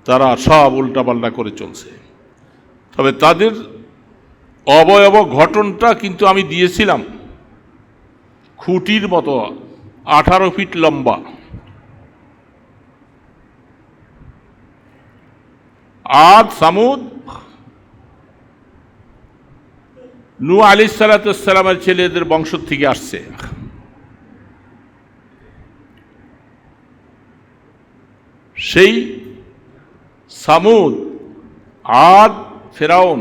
তারা সব উল্টাপাল্টা করে চলছে। তবে তাদের অবয়ব গঠনটা কিন্তু আমি দিয়েছিলাম খুঁটির মতো, 18 ফিট লম্বা। আদ, সামুদ, নূহ আলাইহিস সালামের ছেলেদের বংশ থেকে আসছে। সেই সামুদ, আদ, ফেরাউন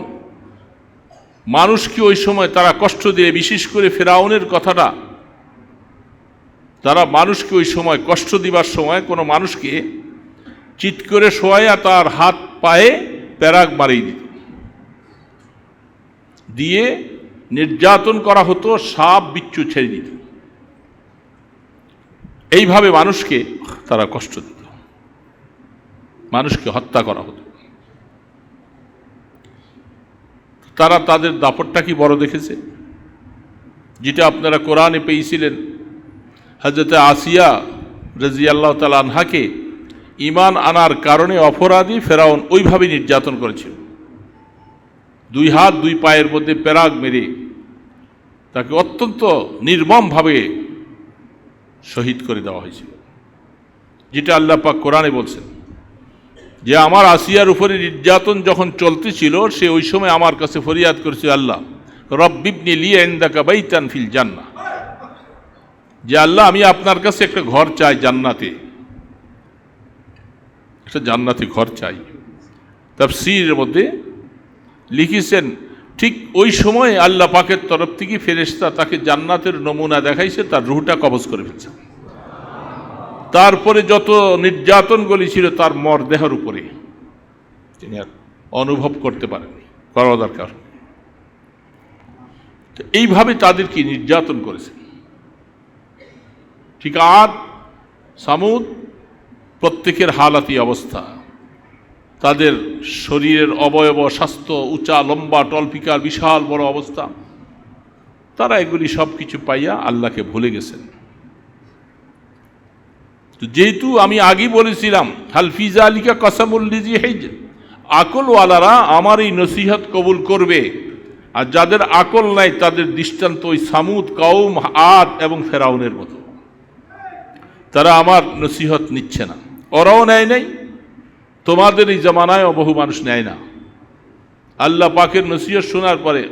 মানুষকে ওই সময় তারা কষ্ট দিয়ে, বিশেষ করে ফেরাউনের কথাটা, তারা মানুষকে ওই সময় কষ্ট দিবার সময় কোনো মানুষকে চিৎ করে শোয়াইয়া তার হাত পায়ে প্যারাগ মারিয়ে দিত, দিয়ে নির্যাতন করা হতো, সাপ বিচ্ছু ছেড়ে দিত। এইভাবে মানুষকে তারা কষ্ট দিত, মানুষকে হত্যা করা হতো। তারা তাদের দাপটটা কি বড় দেখেছে, যেটা আপনারা কোরআনে পেয়েছিলেন। হযরতে আসিয়া রাদিয়াল্লাহু তাআলা আনহাকে ঈমান আনার কারণে অপরাধী ফেরাউন ওইভাবে নির্যাতন করেছিল, 2 হাত 2 পায়ের মধ্যে প্যারাগ মেরে তাকে অত্যন্ত নির্মমভাবে শহীদ করে দেওয়া হয়েছিল, যেটা আল্লাহ পাক কোরআনে বলছেন যে আমার আসিয়ার উপরে নির্যাতন যখন চলতেছিল, সে ওই সময় আমার কাছে ফরিয়াদ করেছিল, আল্লাহ রব্বিবনি লি ইনদাকা বাইতান ফিল জান্নাহ, যে আল্লাহ আমি আপনার কাছে একটা ঘর চাই জান্নাতে, একটা জান্নাতে ঘর চাই। তাফসীরের মধ্যে লিখেছেন ঠিক ওই সময় আল্লাহ পাকের তরফ থেকে ফেরেশতা তাকে জান্নাতের নমুনা দেখাইছে, তার রূহটা কবজ করে ফেলছে। তারপরে যত নির্যাতনগুলি ছিল তার মরদেহের উপরে তিনি আর অনুভব করতে পারেননি, করা দরকার। এইভাবে তাদেরকে নির্যাতন করেছে। ঠিক আদ, সামুদ প্রত্যেকের হালাতি অবস্থা, তাদের শরীরের অবয়ব, স্বাস্থ্য, উঁচা লম্বা টলপিকার বিশাল বড় অবস্থা, তারা এগুলি সব কিছু পাইয়া আল্লাহকে ভুলে গেছেন। যেহেতু আমি আগেই বলেছিলাম হাল ফি যালিকা কাসামুল লিজি হিজ, আকলওয়ালারা আমার এই নসিহত কবুল করবে, আর যাদের আকল নাই তাদের দৃষ্টান্ত ওই সামুদ কওম, আদ এবং ফেরাউনের মতো। তারা আমার নসিহত নিচ্ছে না, ওরাও নেয় নাই, তোমাদের এই জামানায় বহু মানুষ নেয় না। আল্লাহ পাকের নসিহত শোনার পরে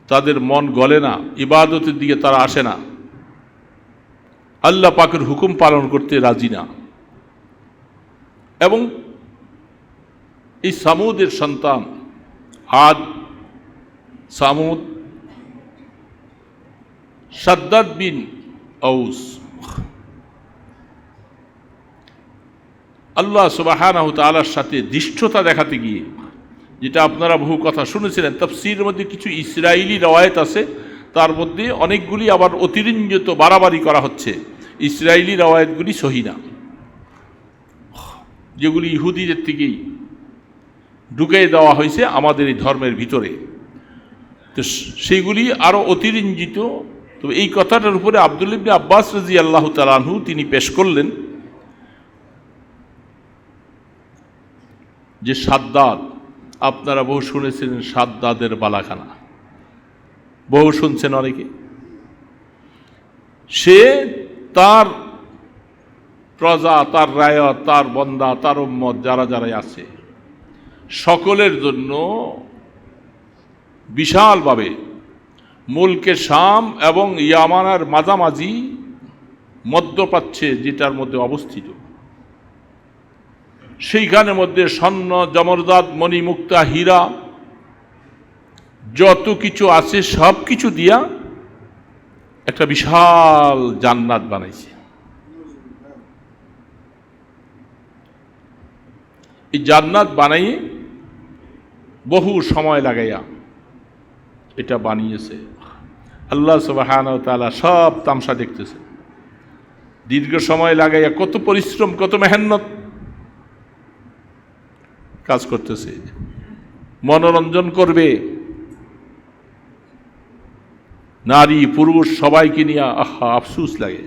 তাদের মন গলে না, ইবাদতের দিকে তারা আসে না, আল্লাহ পাকের হুকুম পালন করতে রাজি না। এবং এই সামুদের সন্তান আদ, সামুদ, শাদ্দাদ বিন আউস, আল্লাহ সুবহানাহু ওয়া তাআলার সাথে দৃষ্টতা দেখাতে গিয়ে, যেটা আপনারা বহু কথা শুনেছিলেন, তাফসীরের মধ্যে কিছু ইসরায়েলি রওয়ায়াত আছে, তার মধ্যে অনেকগুলি আবার অতিরঞ্জিত বাড়াবাড়ি করা হচ্ছে। ইসরায়েলি রওয়ায়াতগুলি সহি না, যেগুলি ইহুদিদের থেকেই ঢুকিয়ে দেওয়া হয়েছে আমাদের এই ধর্মের ভিতরে, তো সেইগুলি আরও অতিরঞ্জিত। তবে এই কথাটার উপরে আব্দুল্লাহ ইবনে আব্বাস রাদিয়াল্লাহু তাআলা আনহু তিনি পেশ করলেন যে সাদ্দাদ, আপনারা বহু শুনেছিলেন সাদ্দাদের বালাখানা, বহু শুনছেন অনেকে। সে তার প্রজা, তার রায়ত, তার বন্দা, তার উম্মত যারা যারাই আছে সকলের জন্য বিশালভাবে মুলকে শাম এবং ইয়ামানের মাঝামাঝি মধ্যপ্রাচ্যে যেটার মধ্যে অবস্থিত, সেইখানের মধ্যে স্বর্ণ, জমরদাত, মণি, মুক্তা, হীরা যত কিছু আছে সব কিছু দিয়া একটা বিশাল জান্নাত বানাইছে। এই জান্নাত বানাইয়ে বহু সময় লাগাইয়া এটা বানিয়েছে। আল্লাহ সুবহানাহু ওয়া তাআলা সব তামসা দেখতেছে, দীর্ঘ সময় লাগাইয়া কত পরিশ্রম, কত মেহনত কাজ করতেছে, মনোরঞ্জন করবে, নারী পুরুষ সবাইকে নিয়ে আহা আফসোস লাগে।